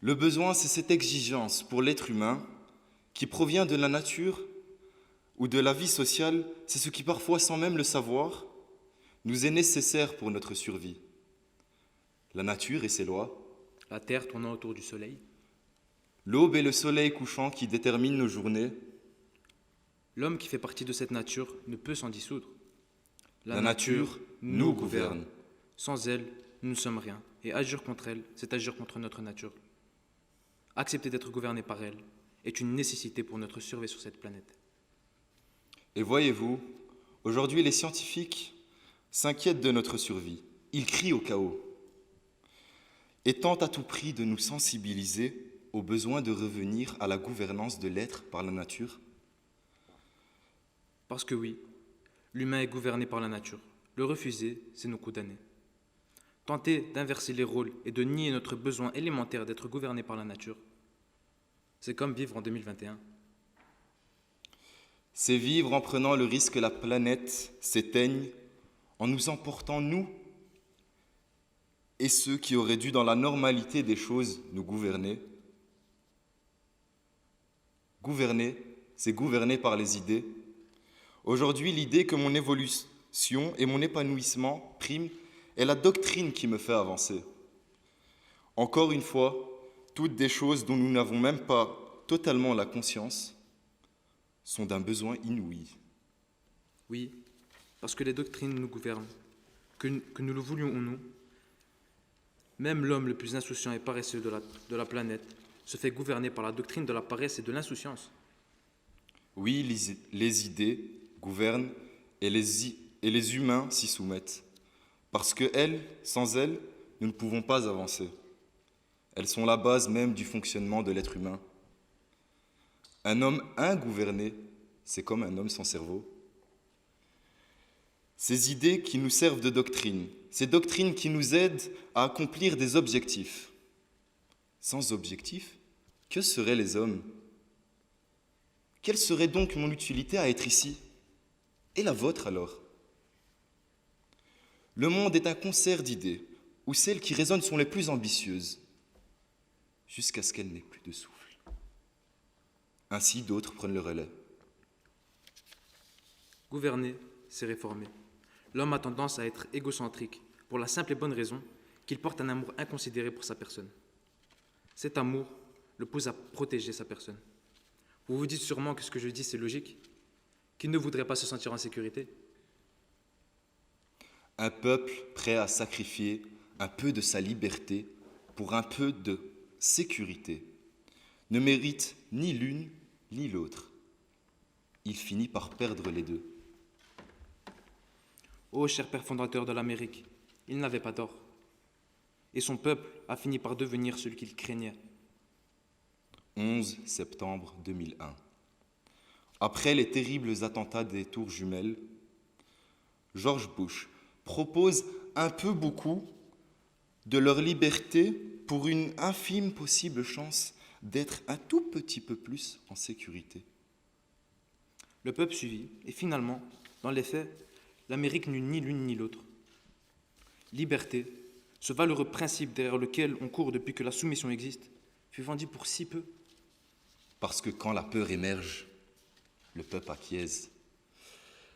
Le besoin, c'est cette exigence pour l'être humain qui provient de la nature ou de la vie sociale, c'est ce qui parfois, sans même le savoir, nous est nécessaire pour notre survie. La nature et ses lois. La terre tournant autour du soleil. L'aube et le soleil couchant qui déterminent nos journées. L'homme qui fait partie de cette nature ne peut s'en dissoudre. La nature nous gouverne. Sans elle, nous ne sommes rien. Et agir contre elle, c'est agir contre notre nature. Accepter d'être gouverné par elle est une nécessité pour notre survie sur cette planète. Et voyez-vous, aujourd'hui les scientifiques s'inquiètent de notre survie. Ils crient au chaos et tentent à tout prix de nous sensibiliser au besoin de revenir à la gouvernance de l'être par la nature. Parce que oui, l'humain est gouverné par la nature. Le refuser, c'est nous condamner. Tenter d'inverser les rôles et de nier notre besoin élémentaire d'être gouverné par la nature, c'est comme vivre en 2021. C'est vivre en prenant le risque que la planète s'éteigne, en nous emportant, nous, et ceux qui auraient dû, dans la normalité des choses, nous gouverner. Gouverner, c'est gouverner par les idées. Aujourd'hui, l'idée que mon évolution et mon épanouissement priment est la doctrine qui me fait avancer. Encore une fois, toutes des choses dont nous n'avons même pas totalement la conscience sont d'un besoin inouï. Oui, parce que les doctrines nous gouvernent, que nous le voulions ou non. Même l'homme le plus insouciant et paresseux de la planète se fait gouverner par la doctrine de la paresse et de l'insouciance. Oui, les idées gouvernent et et les humains s'y soumettent. Parce que elles, sans elles, nous ne pouvons pas avancer. Elles sont la base même du fonctionnement de l'être humain. Un homme ingouverné, c'est comme un homme sans cerveau. Ces idées qui nous servent de doctrine, ces doctrines qui nous aident à accomplir des objectifs. Sans objectif, que seraient les hommes? Quelle serait donc mon utilité à être ici? Et la vôtre alors? Le monde est un concert d'idées, où celles qui résonnent sont les plus ambitieuses, jusqu'à ce qu'elles n'aient plus de souffle. Ainsi, d'autres prennent le relais. Gouverner, c'est réformer. L'homme a tendance à être égocentrique, pour la simple et bonne raison qu'il porte un amour inconsidéré pour sa personne. Cet amour le pousse à protéger sa personne. Vous vous dites sûrement que ce que je dis, c'est logique, qu'il ne voudrait pas se sentir en sécurité. Un peuple prêt à sacrifier un peu de sa liberté pour un peu de sécurité ne mérite ni l'une ni l'autre. Il finit par perdre les deux. Ô cher père fondateur de l'Amérique, il n'avait pas tort. Et son peuple a fini par devenir celui qu'il craignait. 11 septembre 2001. Après les terribles attentats des tours jumelles, George Bush propose un peu beaucoup de leur liberté pour une infime possible chance d'être un tout petit peu plus en sécurité. Le peuple suivit, et finalement, dans les faits, l'Amérique n'eut ni l'une ni l'autre. Liberté, ce valeureux principe derrière lequel on court depuis que la soumission existe, fut vendu pour si peu. Parce que quand la peur émerge, le peuple acquiesce.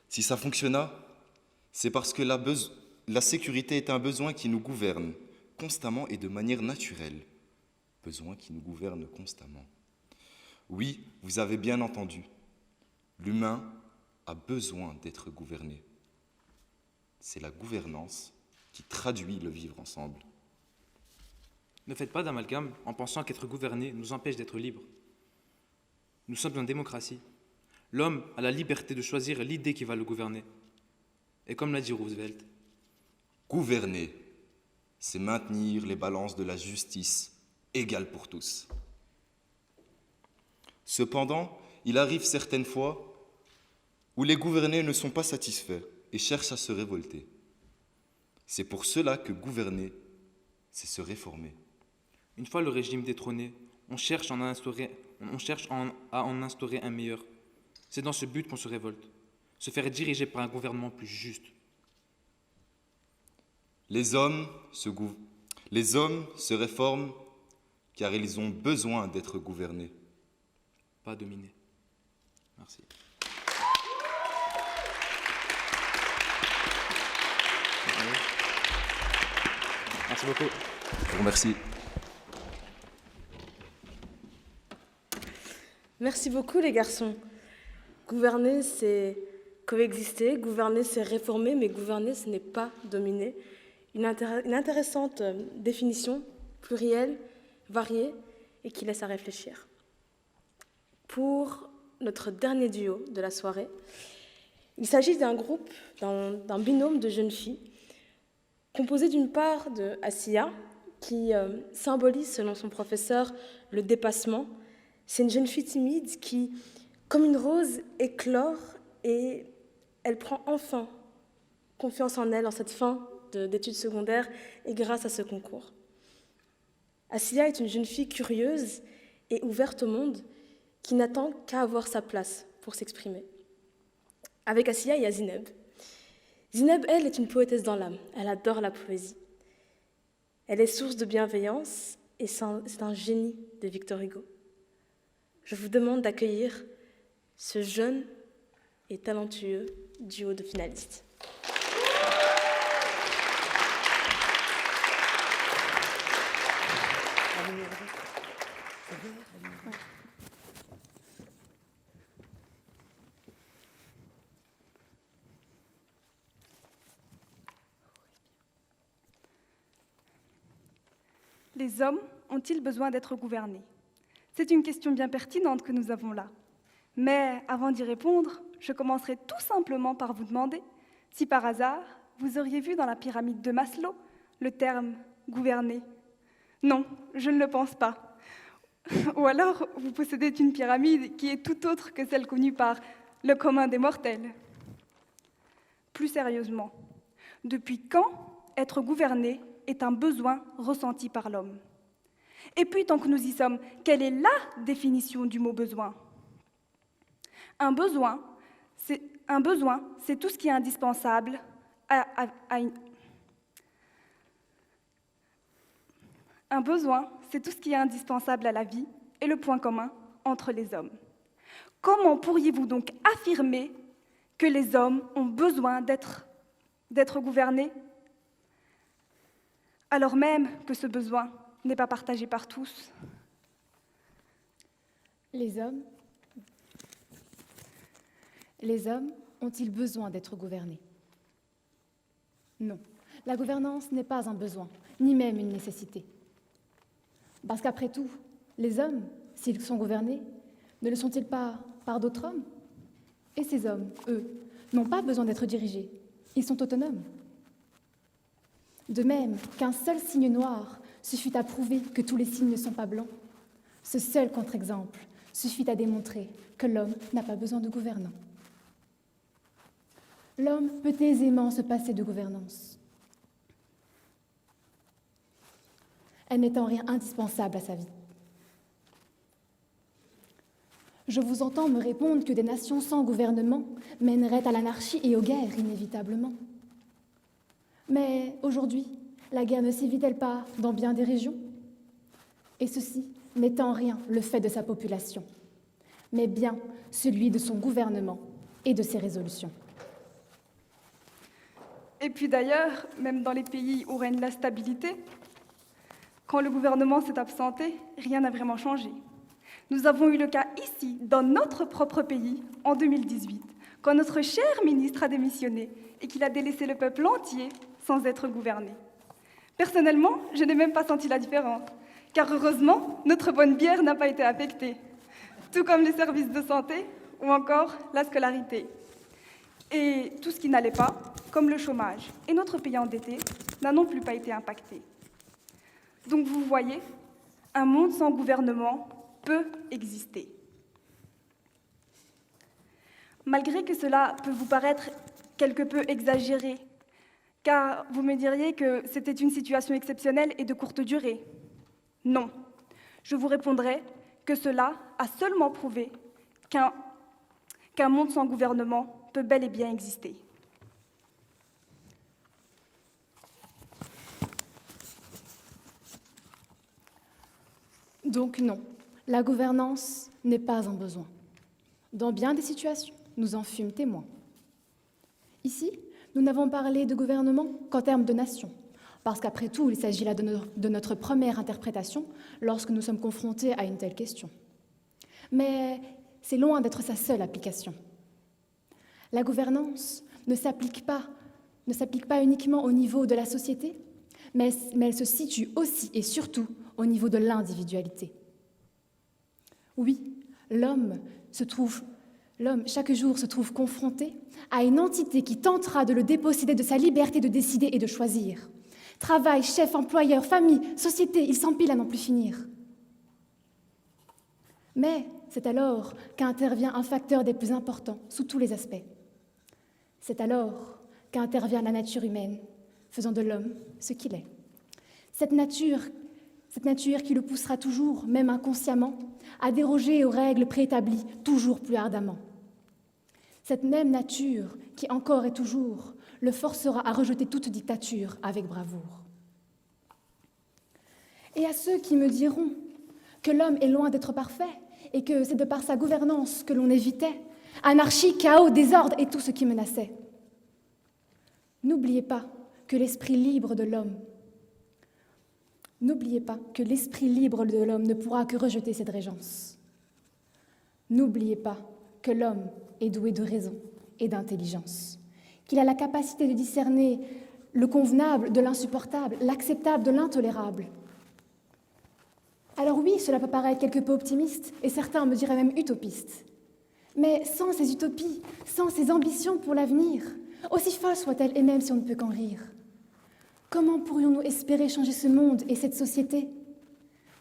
Si ça fonctionna, c'est parce que la sécurité est un besoin qui nous gouverne constamment et de manière naturelle. Besoin qui nous gouverne constamment. Oui, vous avez bien entendu. L'humain a besoin d'être gouverné. C'est la gouvernance qui traduit le vivre ensemble. Ne faites pas d'amalgame en pensant qu'être gouverné nous empêche d'être libres. Nous sommes en démocratie. L'homme a la liberté de choisir l'idée qui va le gouverner. Et comme l'a dit Roosevelt, gouverner, c'est maintenir les balances de la justice égales pour tous. Cependant, il arrive certaines fois où les gouvernés ne sont pas satisfaits et cherchent à se révolter. C'est pour cela que gouverner, c'est se réformer. Une fois le régime détrôné, on cherche à en instaurer un meilleur. C'est dans ce but qu'on se révolte, se faire diriger par un gouvernement plus juste. Les hommes se réforment car ils ont besoin d'être gouvernés. Pas dominés. Merci. Merci beaucoup. Je vous remercie. Merci beaucoup les garçons. Gouverner, c'est coexister, gouverner, c'est réformer, mais gouverner, ce n'est pas dominer. Une intéressante définition, plurielle, variée, et qui laisse à réfléchir. Pour notre dernier duo de la soirée, il s'agit d'un groupe, d'un binôme de jeunes filles, composé d'une part de Assia, qui symbolise, selon son professeur, le dépassement. C'est une jeune fille timide qui, comme une rose, éclore et elle prend enfin confiance en elle en cette fin d'études secondaires et grâce à ce concours. Assia est une jeune fille curieuse et ouverte au monde qui n'attend qu'à avoir sa place pour s'exprimer. Avec Assia, il y a Zineb. Zineb, elle, est une poétesse dans l'âme. Elle adore la poésie. Elle est source de bienveillance et c'est un génie de Victor Hugo. Je vous demande d'accueillir ce jeune et talentueux duo de finalistes. Les hommes ont-ils besoin d'être gouvernés? C'est une question bien pertinente que nous avons là. Mais avant d'y répondre, je commencerai tout simplement par vous demander Si par hasard, vous auriez vu dans la pyramide de Maslow le terme « gouverner ». Non, je ne le pense pas. Ou alors, vous possédez une pyramide qui est tout autre que celle connue par le commun des mortels. Plus sérieusement, depuis quand être gouverné est un besoin ressenti par l'homme? Et puis, tant que nous y sommes, quelle est la définition du mot « besoin » ? Un besoin, c'est tout ce qui est indispensable Un besoin, c'est tout ce qui est indispensable à la vie et le point commun entre les hommes. Comment pourriez-vous donc affirmer que les hommes ont besoin d'être gouvernés, alors même que ce besoin n'est pas partagé par tous? Les hommes ont-ils besoin d'être gouvernés? Non, la gouvernance n'est pas un besoin, ni même une nécessité. Parce qu'après tout, les hommes, s'ils sont gouvernés, ne le sont-ils pas par d'autres hommes? Et ces hommes, eux, n'ont pas besoin d'être dirigés, ils sont autonomes. De même qu'un seul signe noir suffit à prouver que tous les signes ne sont pas blancs, ce seul contre-exemple suffit à démontrer que l'homme n'a pas besoin de gouvernants. L'homme peut aisément se passer de gouvernance. Elle n'est en rien indispensable à sa vie. Je vous entends me répondre que des nations sans gouvernement mèneraient à l'anarchie et aux guerres, inévitablement. Mais aujourd'hui, la guerre ne sévit-elle pas dans bien des régions? Et ceci n'est en rien le fait de sa population, mais bien celui de son gouvernement et de ses résolutions. Et puis d'ailleurs, même dans les pays où règne la stabilité, quand le gouvernement s'est absenté, rien n'a vraiment changé. Nous avons eu le cas ici, dans notre propre pays, en 2018, quand notre cher ministre a démissionné et qu'il a délaissé le peuple entier sans être gouverné. Personnellement, je n'ai même pas senti la différence, car heureusement, notre bonne bière n'a pas été affectée, tout comme les services de santé ou encore la scolarité. Et tout ce qui n'allait pas, comme le chômage et notre pays endetté, n'a non plus pas été impacté. Donc vous voyez, un monde sans gouvernement peut exister. Malgré que cela peut vous paraître quelque peu exagéré, car vous me diriez que c'était une situation exceptionnelle et de courte durée. Non, je vous répondrai que cela a seulement prouvé qu'un monde sans gouvernement peut bel et bien exister. Donc non, la gouvernance n'est pas un besoin. Dans bien des situations, nous en fûmes témoins. Ici, nous n'avons parlé de gouvernement qu'en termes de nation, parce qu'après tout, il s'agit là de notre première interprétation lorsque nous sommes confrontés à une telle question. Mais c'est loin d'être sa seule application. La gouvernance ne s'applique pas uniquement au niveau de la société, mais elle se situe aussi et surtout au niveau de l'individualité. Oui, l'homme chaque jour se trouve confronté à une entité qui tentera de le déposséder de sa liberté de décider et de choisir. Travail, chef, employeur, famille, société, il s'empile à n'en plus finir. Mais c'est alors qu'intervient un facteur des plus importants sous tous les aspects. C'est alors qu'intervient la nature humaine, faisant de l'homme ce qu'il est. Cette nature qui le poussera toujours, même inconsciemment, à déroger aux règles préétablies toujours plus ardemment. Cette même nature qui, encore et toujours, le forcera à rejeter toute dictature avec bravoure. Et à ceux qui me diront que l'homme est loin d'être parfait et que c'est de par sa gouvernance que l'on évitait anarchie, chaos, désordre et tout ce qui menaçait. N'oubliez pas que l'esprit libre de l'homme ne pourra que rejeter cette régence. N'oubliez pas que l'homme est doué de raison et d'intelligence, qu'il a la capacité de discerner le convenable de l'insupportable, l'acceptable de l'intolérable. Alors oui, cela peut paraître quelque peu optimiste, et certains me diraient même utopiste. Mais sans ces utopies, sans ces ambitions pour l'avenir, aussi folles soient-elles, et même si on ne peut qu'en rire. Comment pourrions-nous espérer changer ce monde et cette société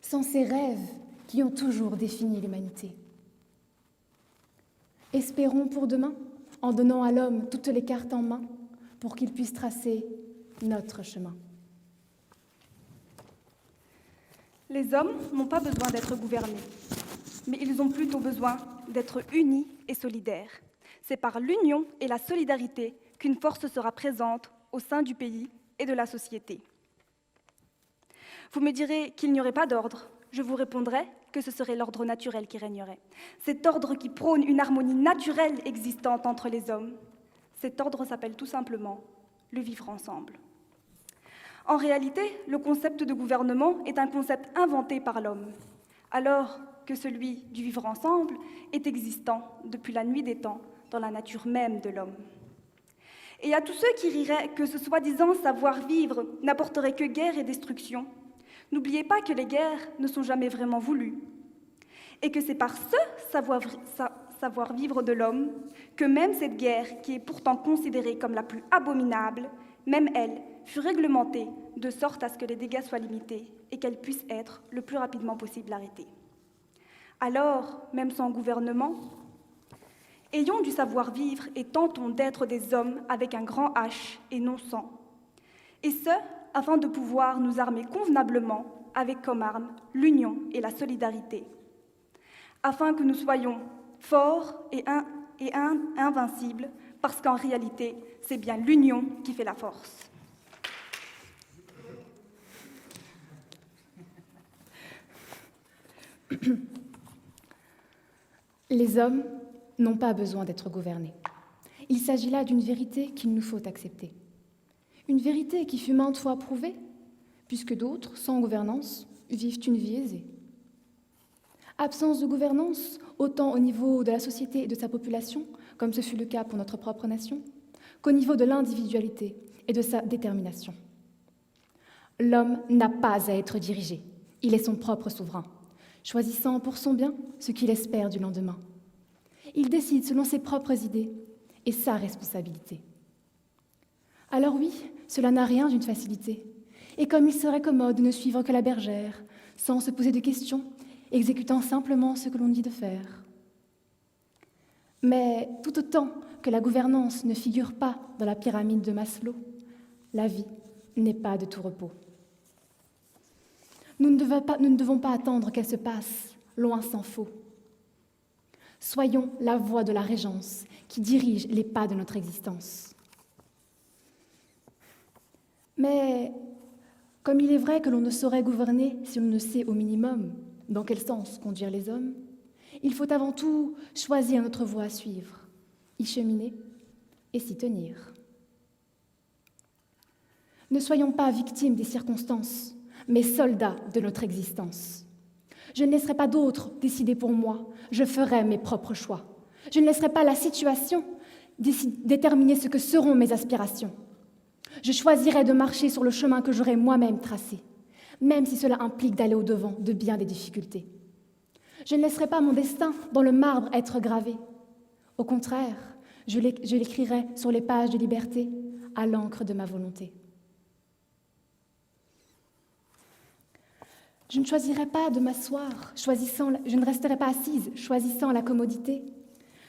sans ces rêves qui ont toujours défini l'humanité? Espérons pour demain, en donnant à l'homme toutes les cartes en main pour qu'il puisse tracer notre chemin. Les hommes n'ont pas besoin d'être gouvernés, mais ils ont plutôt besoin d'être unis et solidaires. C'est par l'union et la solidarité qu'une force sera présente au sein du pays et de la société. Vous me direz qu'il n'y aurait pas d'ordre. Je vous répondrai que ce serait l'ordre naturel qui régnerait. Cet ordre qui prône une harmonie naturelle existante entre les hommes. Cet ordre s'appelle tout simplement le vivre ensemble. En réalité, le concept de gouvernement est un concept inventé par l'homme, alors que celui du vivre ensemble est existant depuis la nuit des temps dans la nature même de l'homme. Et à tous ceux qui riraient que ce soi-disant savoir-vivre n'apporterait que guerre et destruction, n'oubliez pas que les guerres ne sont jamais vraiment voulues, et que c'est par ce savoir-vivre de l'homme que même cette guerre, qui est pourtant considérée comme la plus abominable, même elle fut réglementée de sorte à ce que les dégâts soient limités et qu'elle puisse être le plus rapidement possible arrêtée. Alors, même sans gouvernement, ayons du savoir-vivre et tentons d'être des hommes avec un grand H et non sans. Et ce, afin de pouvoir nous armer convenablement avec comme arme l'union et la solidarité. Afin que nous soyons forts et invincibles, parce qu'en réalité, c'est bien l'union qui fait la force. Les hommes n'ont pas besoin d'être gouvernés. Il s'agit là d'une vérité qu'il nous faut accepter. Une vérité qui fut maintes fois prouvée, puisque d'autres, sans gouvernance, vivent une vie aisée. Absence de gouvernance, autant au niveau de la société et de sa population, comme ce fut le cas pour notre propre nation, qu'au niveau de l'individualité et de sa détermination. L'homme n'a pas à être dirigé, il est son propre souverain, choisissant pour son bien ce qu'il espère du lendemain. Il décide selon ses propres idées et sa responsabilité. Alors oui, cela n'a rien d'une facilité, et comme il serait commode de ne suivre que la bergère, sans se poser de questions, exécutant simplement ce que l'on dit de faire. Mais tout autant que la gouvernance ne figure pas dans la pyramide de Maslow, la vie n'est pas de tout repos. Nous ne devons pas attendre qu'elle se passe, loin s'en faut. Soyons la voix de la régence qui dirige les pas de notre existence. Mais comme il est vrai que l'on ne saurait gouverner si l'on ne sait au minimum dans quel sens conduire les hommes, il faut avant tout choisir notre voie à suivre, y cheminer et s'y tenir. Ne soyons pas victimes des circonstances, mais soldats de notre existence. Je ne laisserai pas d'autres décider pour moi, je ferai mes propres choix. Je ne laisserai pas la situation déterminer ce que seront mes aspirations. Je choisirai de marcher sur le chemin que j'aurai moi-même tracé, même si cela implique d'aller au-devant de bien des difficultés. Je ne laisserai pas mon destin dans le marbre être gravé. Au contraire, je l'écrirai sur les pages de liberté, à l'encre de ma volonté. Je ne choisirai pas de m'asseoir, je ne resterai pas assise, choisissant la commodité.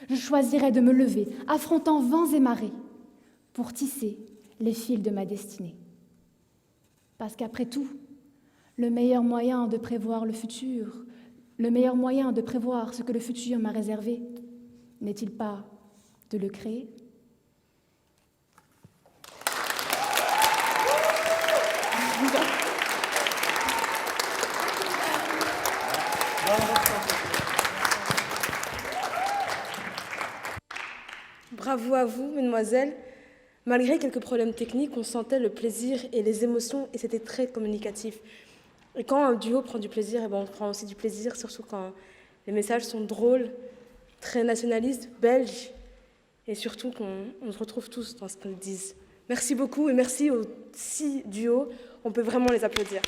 Je choisirai de me lever, affrontant vents et marées, pour tisser les fils de ma destinée. Parce qu'après tout, le meilleur moyen de prévoir le futur, le meilleur moyen de prévoir ce que le futur m'a réservé, n'est-il pas de le créer ? Bravo à vous, mesdemoiselles. Malgré quelques problèmes techniques, on sentait le plaisir et les émotions et c'était très communicatif. Et quand un duo prend du plaisir, eh ben on prend aussi du plaisir, surtout quand les messages sont drôles, très nationalistes, belges, et surtout qu'on se retrouve tous dans ce qu'ils disent. Merci beaucoup et merci aux 6 duos. On peut vraiment les applaudir.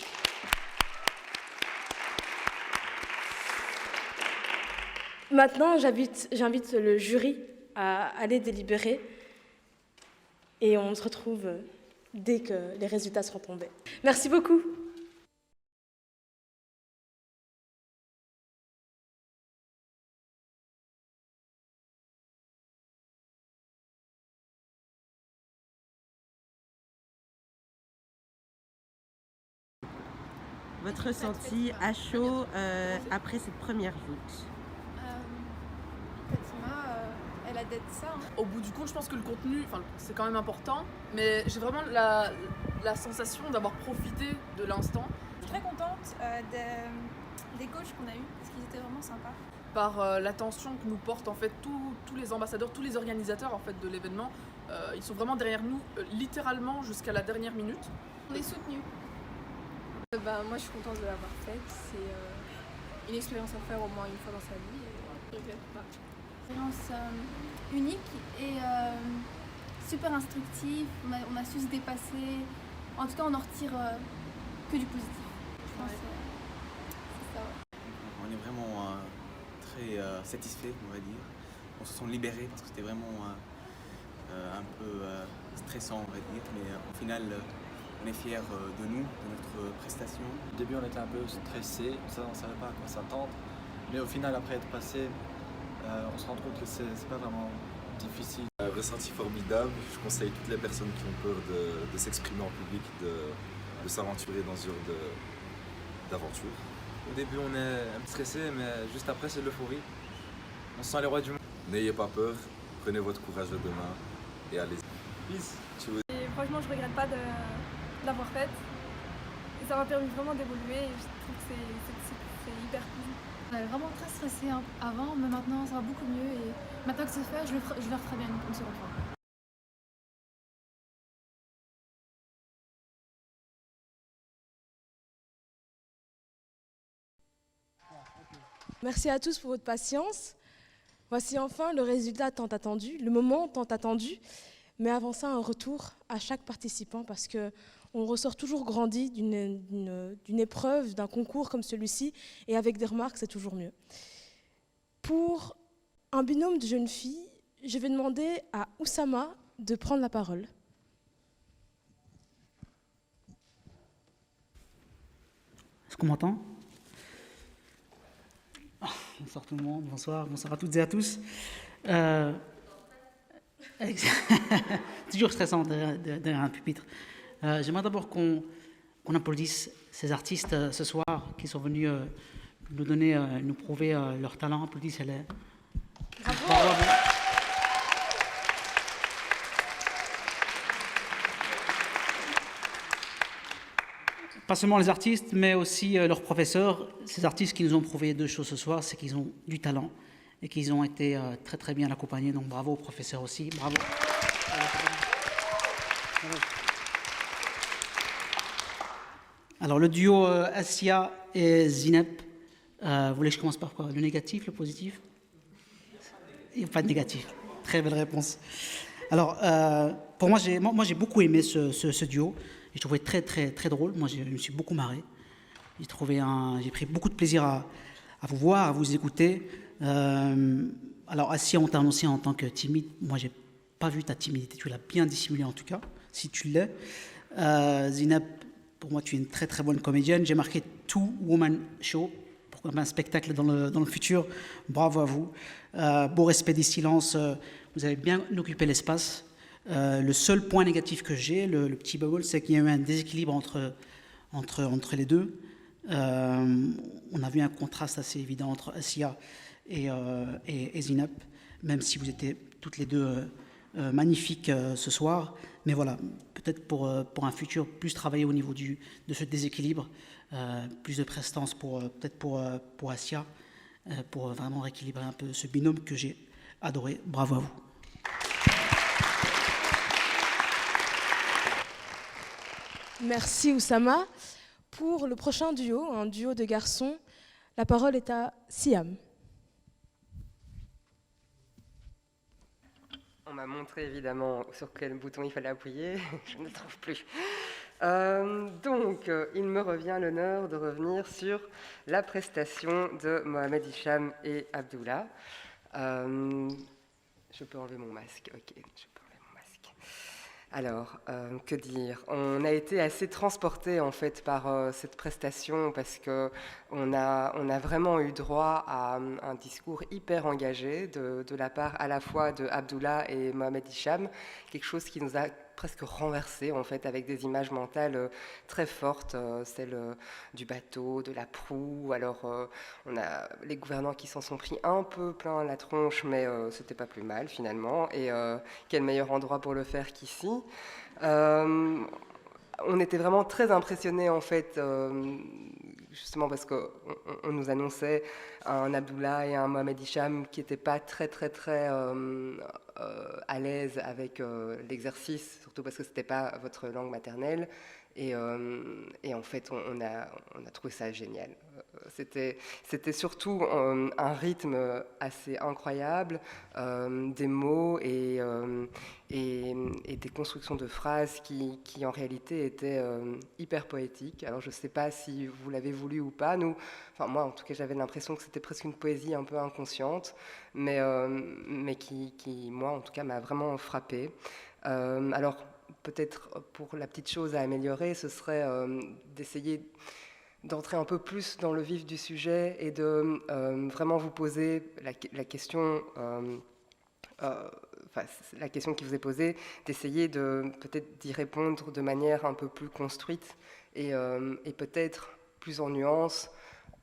Maintenant, j'invite le jury à aller délibérer. Et on se retrouve dès que les résultats seront tombés. Merci beaucoup. Votre ressenti à chaud après cette première voûte? Fatima, elle a d'être ça. Au bout du compte, je pense que le contenu, c'est quand même important, mais j'ai vraiment la sensation d'avoir profité de l'instant. Je suis très contente des coachs qu'on a eus, parce qu'ils étaient vraiment sympas. Par l'attention que nous portent en fait tous les ambassadeurs, tous les organisateurs en fait de l'événement. Ils sont vraiment derrière nous, littéralement jusqu'à la dernière minute. On est soutenus. Moi je suis contente de l'avoir faite, c'est une expérience à faire au moins une fois dans sa vie. Je regrette pas. Expérience unique et super instructive, on a su se dépasser, en tout cas on en retire que du positif. Je pense que c'est ça. Ouais. On est vraiment très satisfait, on va dire. On se sent libéré parce que c'était vraiment un peu stressant, on va dire, mais au final on est fiers de nous, de notre prestation. Au début, on était un peu stressé, on ne savait pas à quoi s'attendre. Mais au final, après être passé, on se rend compte que c'est pas vraiment difficile. Un ressenti formidable. Je conseille toutes les personnes qui ont peur de s'exprimer en public, de s'aventurer dans ce genre d'aventure. Au début, on est un peu stressé, mais juste après, c'est de l'euphorie. On se sent les rois du monde. N'ayez pas peur, prenez votre courage de demain et allez-y. Peace. Et franchement, je regrette pas de l'avoir faite. Et ça m'a permis vraiment d'évoluer et je trouve que c'est hyper cool. J'avais vraiment très stressée avant, mais maintenant ça va beaucoup mieux et maintenant que c'est fait, je le referai bien une seconde fois. Merci à tous pour votre patience. Voici enfin le résultat tant attendu, le moment tant attendu. Mais avant ça, un retour à chaque participant parce qu'on ressort toujours grandi d'une épreuve, d'un concours comme celui-ci, et avec des remarques, c'est toujours mieux. Pour un binôme de jeunes filles, je vais demander à Oussama de prendre la parole. Est-ce qu'on m'entend? Bonsoir tout le monde, bonsoir à toutes et à tous. Toujours stressant derrière un pupitre. J'aimerais d'abord qu'on applaudisse ces artistes ce soir qui sont venus nous prouver leur talent. Applaudissez-les. Bravo. Pas seulement les artistes, mais aussi leurs professeurs. Ces artistes qui nous ont prouvé deux choses ce soir, c'est qu'ils ont du talent et qu'ils ont été très très bien accompagnés. Donc bravo aux professeurs aussi, bravo. Alors le duo Assia et Zineb, vous voulez que je commence par quoi? Le négatif, le positif? Il n'y a pas de négatif. Très belle réponse. Alors pour moi, j'ai beaucoup aimé ce duo. Je trouvais très très très drôle. Moi, je me suis beaucoup marré. J'ai pris beaucoup de plaisir à vous voir, à vous écouter. Alors, Assia, on t'a annoncé en tant que timide. Moi, j'ai pas vu ta timidité. Tu l'as bien dissimulée en tout cas, si tu l'es. Zineb, pour moi, tu es une très très bonne comédienne. J'ai marqué Two Woman Show. Pourquoi pas un spectacle dans le futur. Bravo à vous. Beau respect des silences. Vous avez bien occupé l'espace. Le seul point négatif que j'ai, le petit bubble, c'est qu'il y a eu un déséquilibre entre les deux. On a vu un contraste assez évident entre Assia et Zineb, même si vous étiez toutes les deux magnifiques ce soir. Mais voilà, peut-être pour un futur, plus travailler au niveau de ce déséquilibre, plus de prestance peut-être pour Assia, pour vraiment rééquilibrer un peu ce binôme que j'ai adoré. Bravo à vous. Merci Oussama. Pour le prochain duo, un duo de garçons, la parole est à Siam. On m'a montré évidemment sur quel bouton il fallait appuyer, je ne le trouve plus. Donc, il me revient l'honneur de revenir sur la prestation de Mohamed Hicham et Abdullah. Je peux enlever mon masque, ok, je peux enlever mon masque. Alors, que dire? On a été assez transportés en fait par cette prestation parce que on a vraiment eu droit à un discours hyper engagé de la part à la fois de Abdullah et Mohamed Hicham, quelque chose qui nous a presque renversé en fait avec des images mentales très fortes, celle du bateau, de la proue. Alors on a les gouvernants qui s'en sont pris un peu plein la tronche, mais c'était pas plus mal finalement. Et quel meilleur endroit pour le faire qu'ici. On était vraiment très impressionnés en fait, justement parce qu'on nous annonçait un Abdullah et un Mohamed Hicham qui n'étaient pas très à l'aise avec l'exercice, surtout parce que ce n'était pas votre langue maternelle. Et en fait, on a trouvé ça génial. C'était surtout un rythme assez incroyable, des mots et des constructions de phrases qui en réalité étaient hyper poétiques. Alors je ne sais pas si vous l'avez voulu ou pas. Moi en tout cas j'avais l'impression que c'était presque une poésie un peu inconsciente, mais qui moi en tout cas m'a vraiment frappée. Alors peut-être pour la petite chose à améliorer, ce serait d'essayer d'entrer un peu plus dans le vif du sujet et de vraiment vous poser la question, la question qui vous est posée, d'essayer peut-être d'y répondre de manière un peu plus construite et peut-être plus en nuances,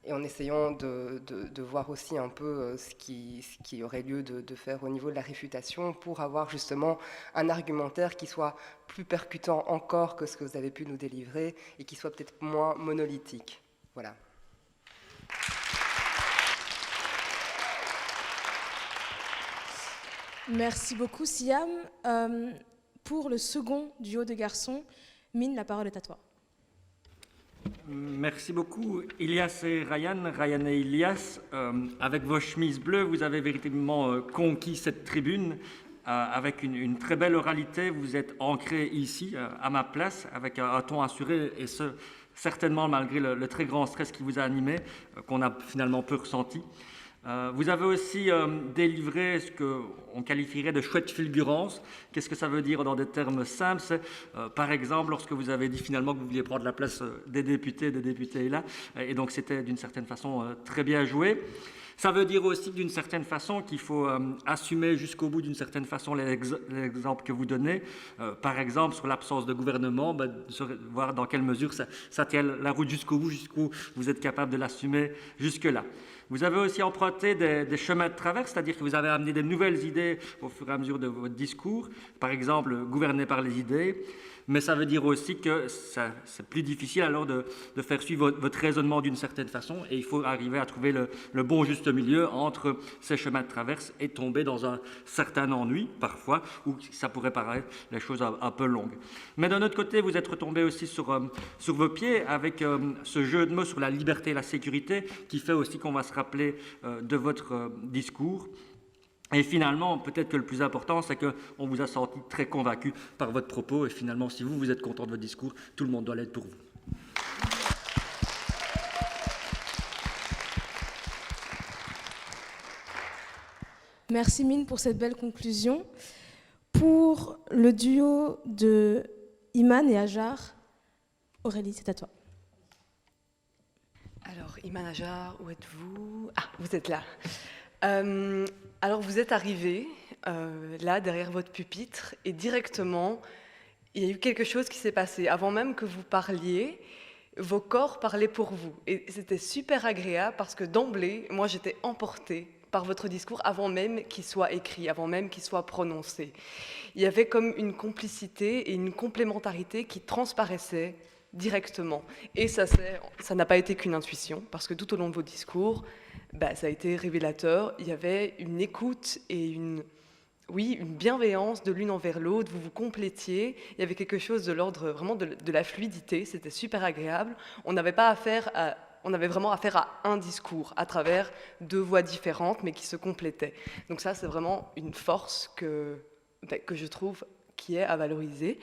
et en essayant de voir aussi un peu ce qui aurait lieu de faire au niveau de la réfutation pour avoir justement un argumentaire qui soit plus percutant encore que ce que vous avez pu nous délivrer et qui soit peut-être moins monolithique. Voilà. Merci beaucoup, Siam. Pour le second duo de garçons, Mine, la parole est à toi. Merci beaucoup, Ilias et Ryan, Ryan et Ilias. Avec vos chemises bleues, vous avez véritablement conquis cette tribune. Avec une très belle oralité, vous êtes ancrés ici, à ma place, avec un ton assuré, et ce, certainement malgré le très grand stress qui vous a animé, qu'on a finalement peu ressenti. Vous avez aussi délivré ce qu'on qualifierait de chouette fulgurance. Qu'est-ce que ça veut dire dans des termes simples? Par exemple, lorsque vous avez dit finalement que vous vouliez prendre la place des députés là, et donc c'était d'une certaine façon très bien joué. Ça veut dire aussi d'une certaine façon qu'il faut assumer jusqu'au bout d'une certaine façon les exemples que vous donnez. Par exemple, sur l'absence de gouvernement, voir dans quelle mesure ça tient la route jusqu'au bout, jusqu'où vous êtes capable de l'assumer jusque-là. Vous avez aussi emprunté des chemins de travers, c'est-à-dire que vous avez amené des nouvelles idées au fur et à mesure de votre discours, par exemple, gouverner par les idées, mais ça veut dire aussi que c'est plus difficile alors de faire suivre votre raisonnement d'une certaine façon, et il faut arriver à trouver le bon juste milieu entre ces chemins de traverse et tomber dans un certain ennui, parfois, où ça pourrait paraître les choses un peu longues. Mais d'un autre côté, vous êtes retombé aussi sur vos pieds avec ce jeu de mots sur la liberté et la sécurité, qui fait aussi qu'on va se rappeler de votre discours. Et finalement, peut-être que le plus important, c'est qu'on vous a senti très convaincu par votre propos. Et finalement, si vous êtes content de votre discours, tout le monde doit l'être pour vous. Merci Mine pour cette belle conclusion. Pour le duo de Iman et Hajar, Aurélie, c'est à toi. Alors, Iman, Hajar, où êtes-vous? Ah, vous êtes là. Alors, vous êtes arrivés là, derrière votre pupitre, et directement, il y a eu quelque chose qui s'est passé. Avant même que vous parliez, vos corps parlaient pour vous. Et c'était super agréable parce que d'emblée, moi, j'étais emportée par votre discours avant même qu'il soit écrit, avant même qu'il soit prononcé. Il y avait comme une complicité et une complémentarité qui transparaissaient directement. Et ça n'a pas été qu'une intuition, parce que tout au long de vos discours, ça a été révélateur. Il y avait une écoute et une bienveillance de l'une envers l'autre. Vous vous complétiez. Il y avait quelque chose de l'ordre vraiment de la fluidité. C'était super agréable. On avait vraiment affaire à un discours à travers deux voix différentes, mais qui se complétaient. Donc ça, c'est vraiment une force que je trouve qui est à valoriser.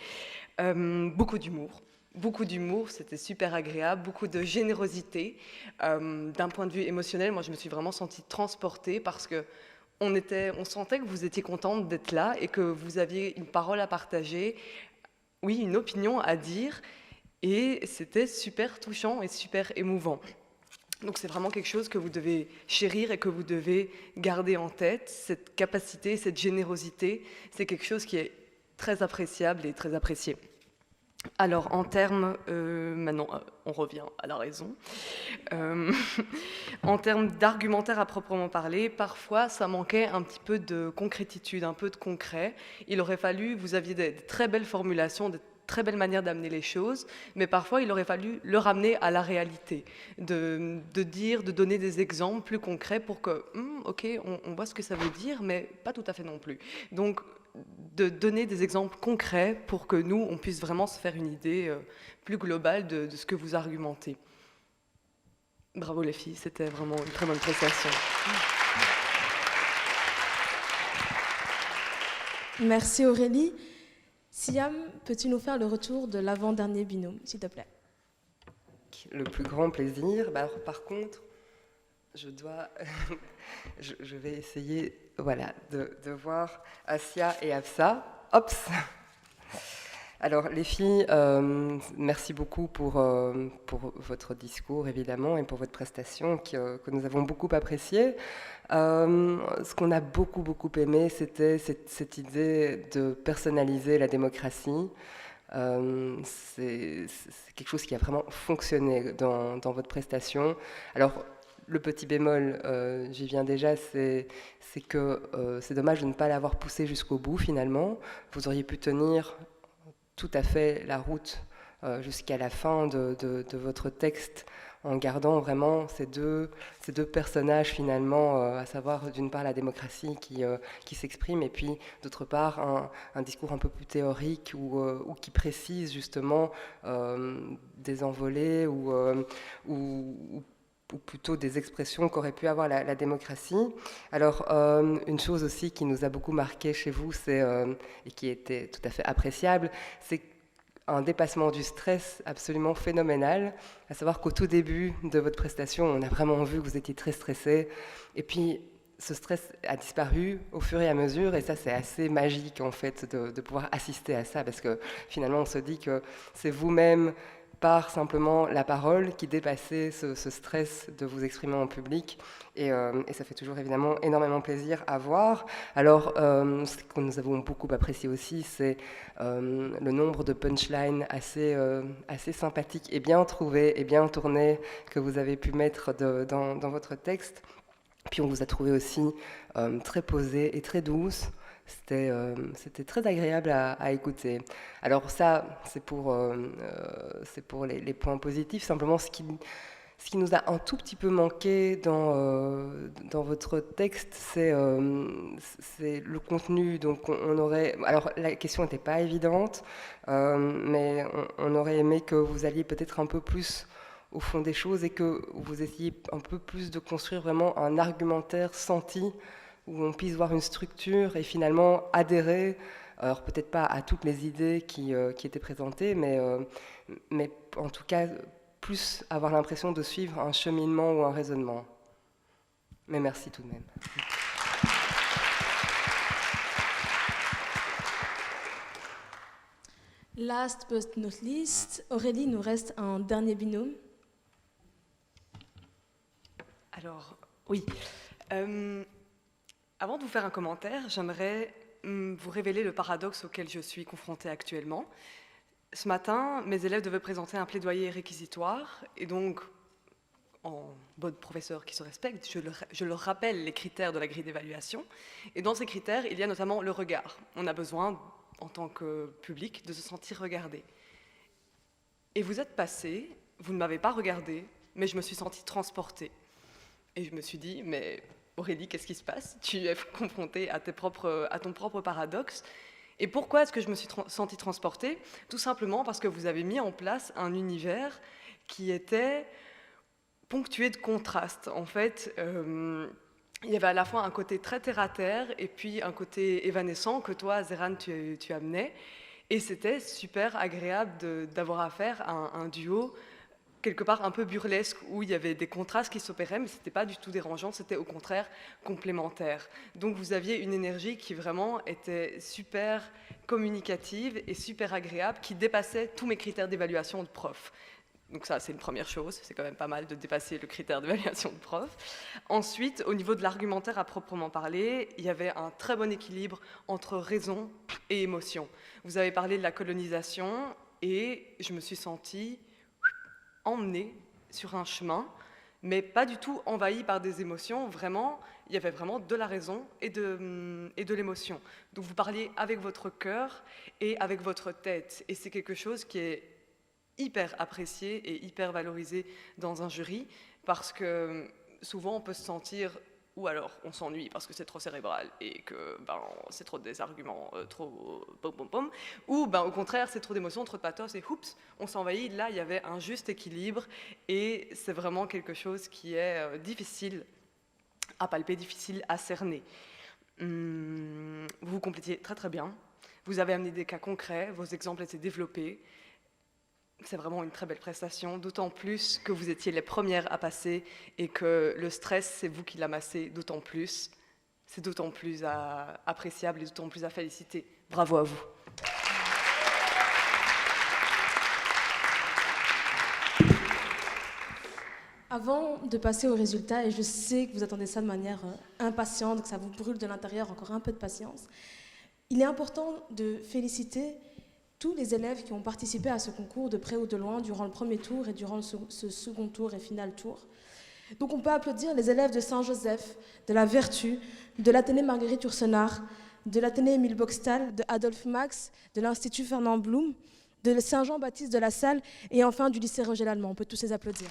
Beaucoup d'humour, c'était super agréable, beaucoup de générosité. D'un point de vue émotionnel, moi je me suis vraiment sentie transportée parce que on sentait que vous étiez contente d'être là et que vous aviez une parole à partager oui, une opinion à dire, et c'était super touchant et super émouvant. Donc c'est vraiment quelque chose que vous devez chérir et que vous devez garder en tête. Cette capacité, cette générosité, c'est quelque chose qui est très appréciable et très apprécié. Alors en termes, maintenant on revient à la raison, en termes d'argumentaire à proprement parler, parfois ça manquait un petit peu de concrétitude, un peu de concret. Il aurait fallu, vous aviez des très belles formulations, de très belle manière d'amener les choses, mais parfois il aurait fallu le ramener à la réalité, de dire, de donner des exemples plus concrets pour que, ok, on voit ce que ça veut dire, mais pas tout à fait non plus. Donc, de donner des exemples concrets pour que nous, on puisse vraiment se faire une idée plus globale de ce que vous argumentez. Bravo les filles, c'était vraiment une très bonne prestation. Merci Aurélie. Siam, peux-tu nous faire le retour de l'avant-dernier binôme, s'il te plaît? Le plus grand plaisir. Alors, par contre, je vais essayer de voir Asia et Afsa. Ops. Alors, les filles, merci beaucoup pour votre discours, évidemment, et pour votre prestation que nous avons beaucoup appréciée. Ce qu'on a beaucoup aimé, c'était cette idée de personnaliser la démocratie. C'est quelque chose qui a vraiment fonctionné dans votre prestation. Alors, le petit bémol, j'y viens déjà, c'est que c'est dommage de ne pas l'avoir poussé jusqu'au bout, finalement. Vous auriez pu tenir tout à fait la route jusqu'à la fin de votre texte, en gardant vraiment ces deux personnages finalement, à savoir d'une part la démocratie qui s'exprime et puis d'autre part un discours un peu plus théorique ou qui précise justement des envolées ou plutôt des expressions qu'aurait pu avoir la démocratie. Alors, une chose aussi qui nous a beaucoup marqué chez vous, et qui était tout à fait appréciable, c'est un dépassement du stress absolument phénoménal, à savoir qu'au tout début de votre prestation, on a vraiment vu que vous étiez très stressé, et puis ce stress a disparu au fur et à mesure, et ça c'est assez magique en fait de pouvoir assister à ça, parce que finalement on se dit que c'est vous-même, par simplement la parole, qui dépassait ce stress de vous exprimer en public. Et ça fait toujours évidemment énormément plaisir à voir. Alors, ce que nous avons beaucoup apprécié aussi, c'est le nombre de punchlines assez sympathiques et bien trouvées et bien tournées que vous avez pu mettre dans votre texte. Puis on vous a trouvé aussi très posée et très douce. C'était très agréable à écouter. Alors ça, c'est pour les points positifs. Simplement, ce qui nous a un tout petit peu manqué dans votre texte, c'est le contenu. Donc alors la question n'était pas évidente, mais on aurait aimé que vous alliez peut-être un peu plus au fond des choses et que vous essayiez un peu plus de construire vraiment un argumentaire senti, où on puisse voir une structure et finalement adhérer, alors peut-être pas à toutes les idées qui étaient présentées, mais en tout cas plus avoir l'impression de suivre un cheminement ou un raisonnement. Mais merci tout de même. Last but not least, Aurélie, il nous reste un dernier binôme. Alors, oui. Avant de vous faire un commentaire, j'aimerais vous révéler le paradoxe auquel je suis confrontée actuellement. Ce matin, mes élèves devaient présenter un plaidoyer réquisitoire, et donc, en bonne professeur qui se respecte, je leur rappelle les critères de la grille d'évaluation. Et dans ces critères, il y a notamment le regard. On a besoin, en tant que public, de se sentir regardé. Et vous êtes passé, vous ne m'avez pas regardé, mais je me suis sentie transportée. Et je me suis dit, mais Aurélie, qu'est-ce qui se passe? Tu es confrontée à ton propre paradoxe. Et pourquoi est-ce que je me suis sentie transportée? Tout simplement parce que vous avez mis en place un univers qui était ponctué de contrastes. En fait, il y avait à la fois un côté très terre-à-terre et puis un côté évanescent que toi, Zéran, tu amenais. Et c'était super agréable d'avoir affaire à un duo quelque part un peu burlesque, où il y avait des contrastes qui s'opéraient, mais ce n'était pas du tout dérangeant, c'était au contraire complémentaire. Donc vous aviez une énergie qui vraiment était super communicative et super agréable, qui dépassait tous mes critères d'évaluation de prof. Donc ça, c'est une première chose, c'est quand même pas mal de dépasser le critère d'évaluation de prof. Ensuite, au niveau de l'argumentaire à proprement parler, il y avait un très bon équilibre entre raison et émotion. Vous avez parlé de la colonisation et je me suis sentie emmenée sur un chemin, mais pas du tout envahie par des émotions. Vraiment, il y avait vraiment de la raison et de l'émotion. Donc vous parliez avec votre cœur et avec votre tête. Et c'est quelque chose qui est hyper apprécié et hyper valorisé dans un jury, parce que souvent on peut se sentir, ou alors on s'ennuie parce que c'est trop cérébral et que c'est trop des arguments, trop pom pom pom, ou au contraire c'est trop d'émotions, trop de pathos et oups, on s'envahit. Là il y avait un juste équilibre et c'est vraiment quelque chose qui est difficile à palper, difficile à cerner. Vous vous complétiez très très bien, vous avez amené des cas concrets, vos exemples étaient développés. C'est vraiment une très belle prestation, d'autant plus que vous étiez les premières à passer et que le stress, c'est vous qui l'amassez d'autant plus. C'est d'autant plus appréciable et d'autant plus à féliciter. Bravo à vous. Avant de passer aux résultats, et je sais que vous attendez ça de manière impatiente, que ça vous brûle de l'intérieur, encore un peu de patience, il est important de féliciter tous les élèves qui ont participé à ce concours de près ou de loin durant le premier tour et durant ce second tour et final tour. Donc on peut applaudir les élèves de Saint-Joseph, de la Vertu, de l'Athénée Marguerite Yourcenar, de l'Athénée Émile Boxtal, de Adolphe Max, de l'Institut Fernand Blum, de Saint-Jean-Baptiste de la Salle et enfin du lycée Roger Lallemand. On peut tous les applaudir.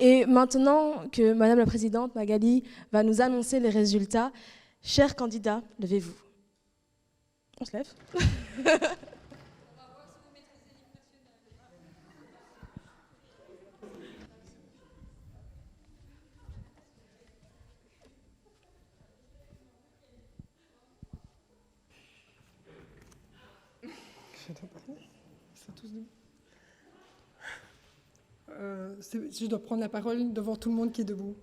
Et maintenant que Madame la Présidente Magali va nous annoncer les résultats, chers candidats, levez-vous. On se lève. Je dois prendre la parole devant tout le monde qui est debout.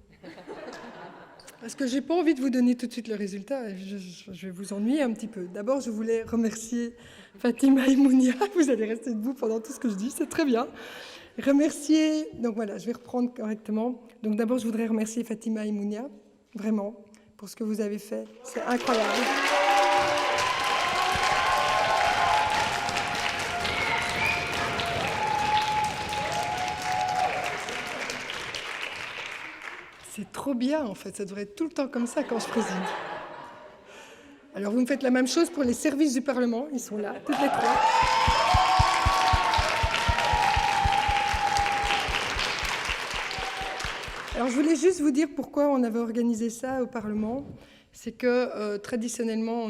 Parce que je n'ai pas envie de vous donner tout de suite le résultat. Je vais vous ennuyer un petit peu. D'abord, je voulais remercier Fatima et Mounia. Vous allez rester debout pendant tout ce que je dis, c'est très bien. Remercier, donc voilà, je vais reprendre correctement. Donc d'abord, je voudrais remercier Fatima et Mounia, vraiment, pour ce que vous avez fait. C'est incroyable. C'est trop bien, en fait. Ça devrait être tout le temps comme ça quand je préside. Alors, vous me faites la même chose pour les services du Parlement. Ils sont là, toutes les trois. Alors, je voulais juste vous dire pourquoi on avait organisé ça au Parlement. C'est que, traditionnellement,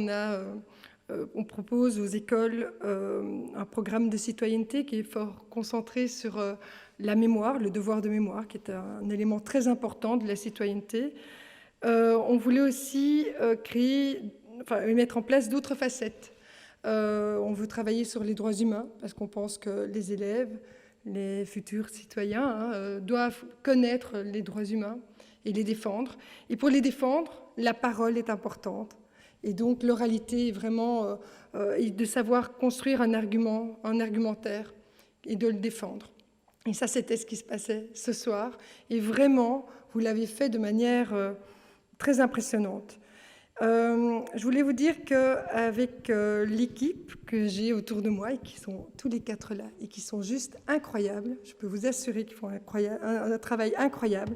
on propose aux écoles un programme de citoyenneté qui est fort concentré sur la mémoire, le devoir de mémoire, qui est un élément très important de la citoyenneté. On voulait aussi mettre en place d'autres facettes. On veut travailler sur les droits humains, parce qu'on pense que les élèves, les futurs citoyens, doivent connaître les droits humains et les défendre. Et pour les défendre, la parole est importante. Et donc l'oralité est vraiment de savoir construire un argumentaire et de le défendre. Et ça, c'était ce qui se passait ce soir. Et vraiment, vous l'avez fait de manière très impressionnante. Je voulais vous dire qu'avec l'équipe que j'ai autour de moi, et qui sont tous les quatre là, et qui sont juste incroyables, je peux vous assurer qu'ils font un travail incroyable,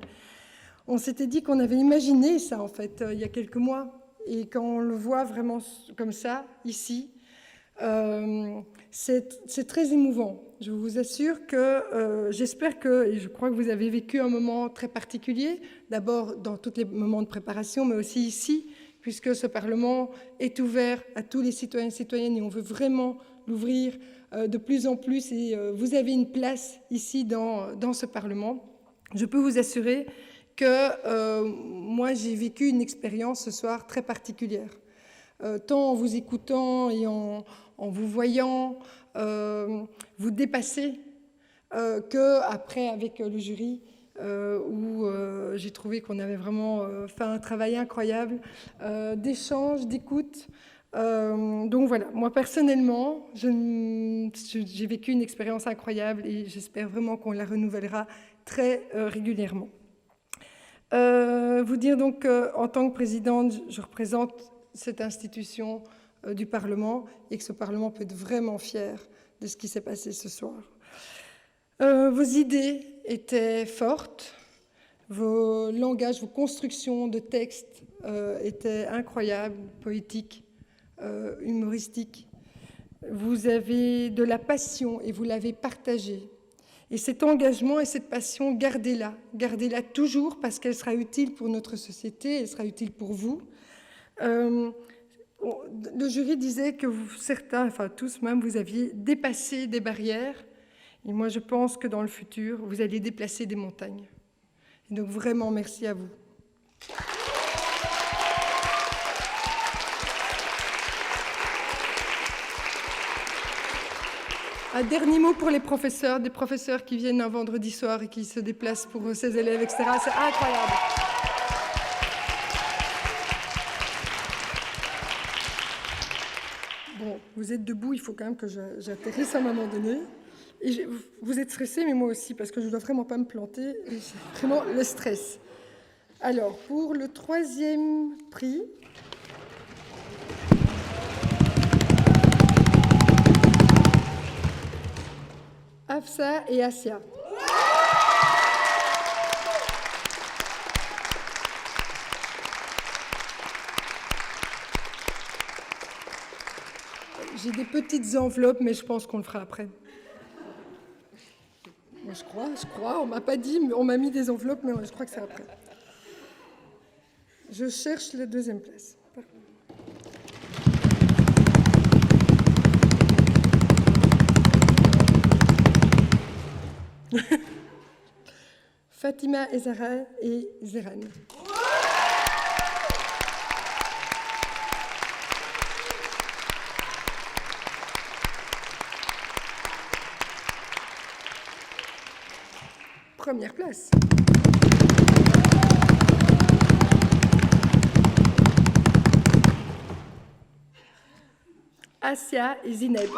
on s'était dit qu'on avait imaginé ça, en fait, il y a quelques mois. Et quand on le voit vraiment comme ça, ici, c'est très émouvant. Je vous assure que j'espère que, et je crois que vous avez vécu un moment très particulier, d'abord dans tous les moments de préparation, mais aussi ici, puisque ce Parlement est ouvert à tous les citoyens et citoyennes et on veut vraiment l'ouvrir de plus en plus. Et vous avez une place ici dans ce Parlement. Je peux vous assurer que moi, j'ai vécu une expérience ce soir très particulière. tant en vous écoutant et en vous voyant vous dépasser, qu'après avec le jury, où j'ai trouvé qu'on avait vraiment fait un travail incroyable d'échange, d'écoute. Donc voilà, moi personnellement, j'ai vécu une expérience incroyable et j'espère vraiment qu'on la renouvellera très régulièrement. Vous dire donc qu'en tant que présidente, je représente cette institution du Parlement et que ce Parlement peut être vraiment fier de ce qui s'est passé ce soir. Vos idées étaient fortes, vos langages, vos constructions de textes étaient incroyables, poétiques, humoristiques. Vous avez de la passion et vous l'avez partagée. Et cet engagement et cette passion, gardez-la toujours parce qu'elle sera utile pour notre société, elle sera utile pour vous. Le jury disait que certains, enfin tous même, vous aviez dépassé des barrières. Et moi, je pense que dans le futur, vous allez déplacer des montagnes. Et donc, vraiment, merci à vous. Un dernier mot pour les professeurs, des professeurs qui viennent un vendredi soir et qui se déplacent pour ces élèves, etc. C'est incroyable. Bon, vous êtes debout, il faut quand même que j'atterrisse à un moment donné. Et vous êtes stressés, mais moi aussi, parce que je ne dois vraiment pas me planter. Et c'est vraiment le stress. Alors, pour le 3e prix... Afsa et Asia. J'ai des petites enveloppes, mais je pense qu'on le fera après. Je crois, on m'a pas dit, mais on m'a mis des enveloppes, mais je crois que c'est après. Je cherche la 2e place. Fatima Ezara et Zeran. Première place. Asia et Zineb.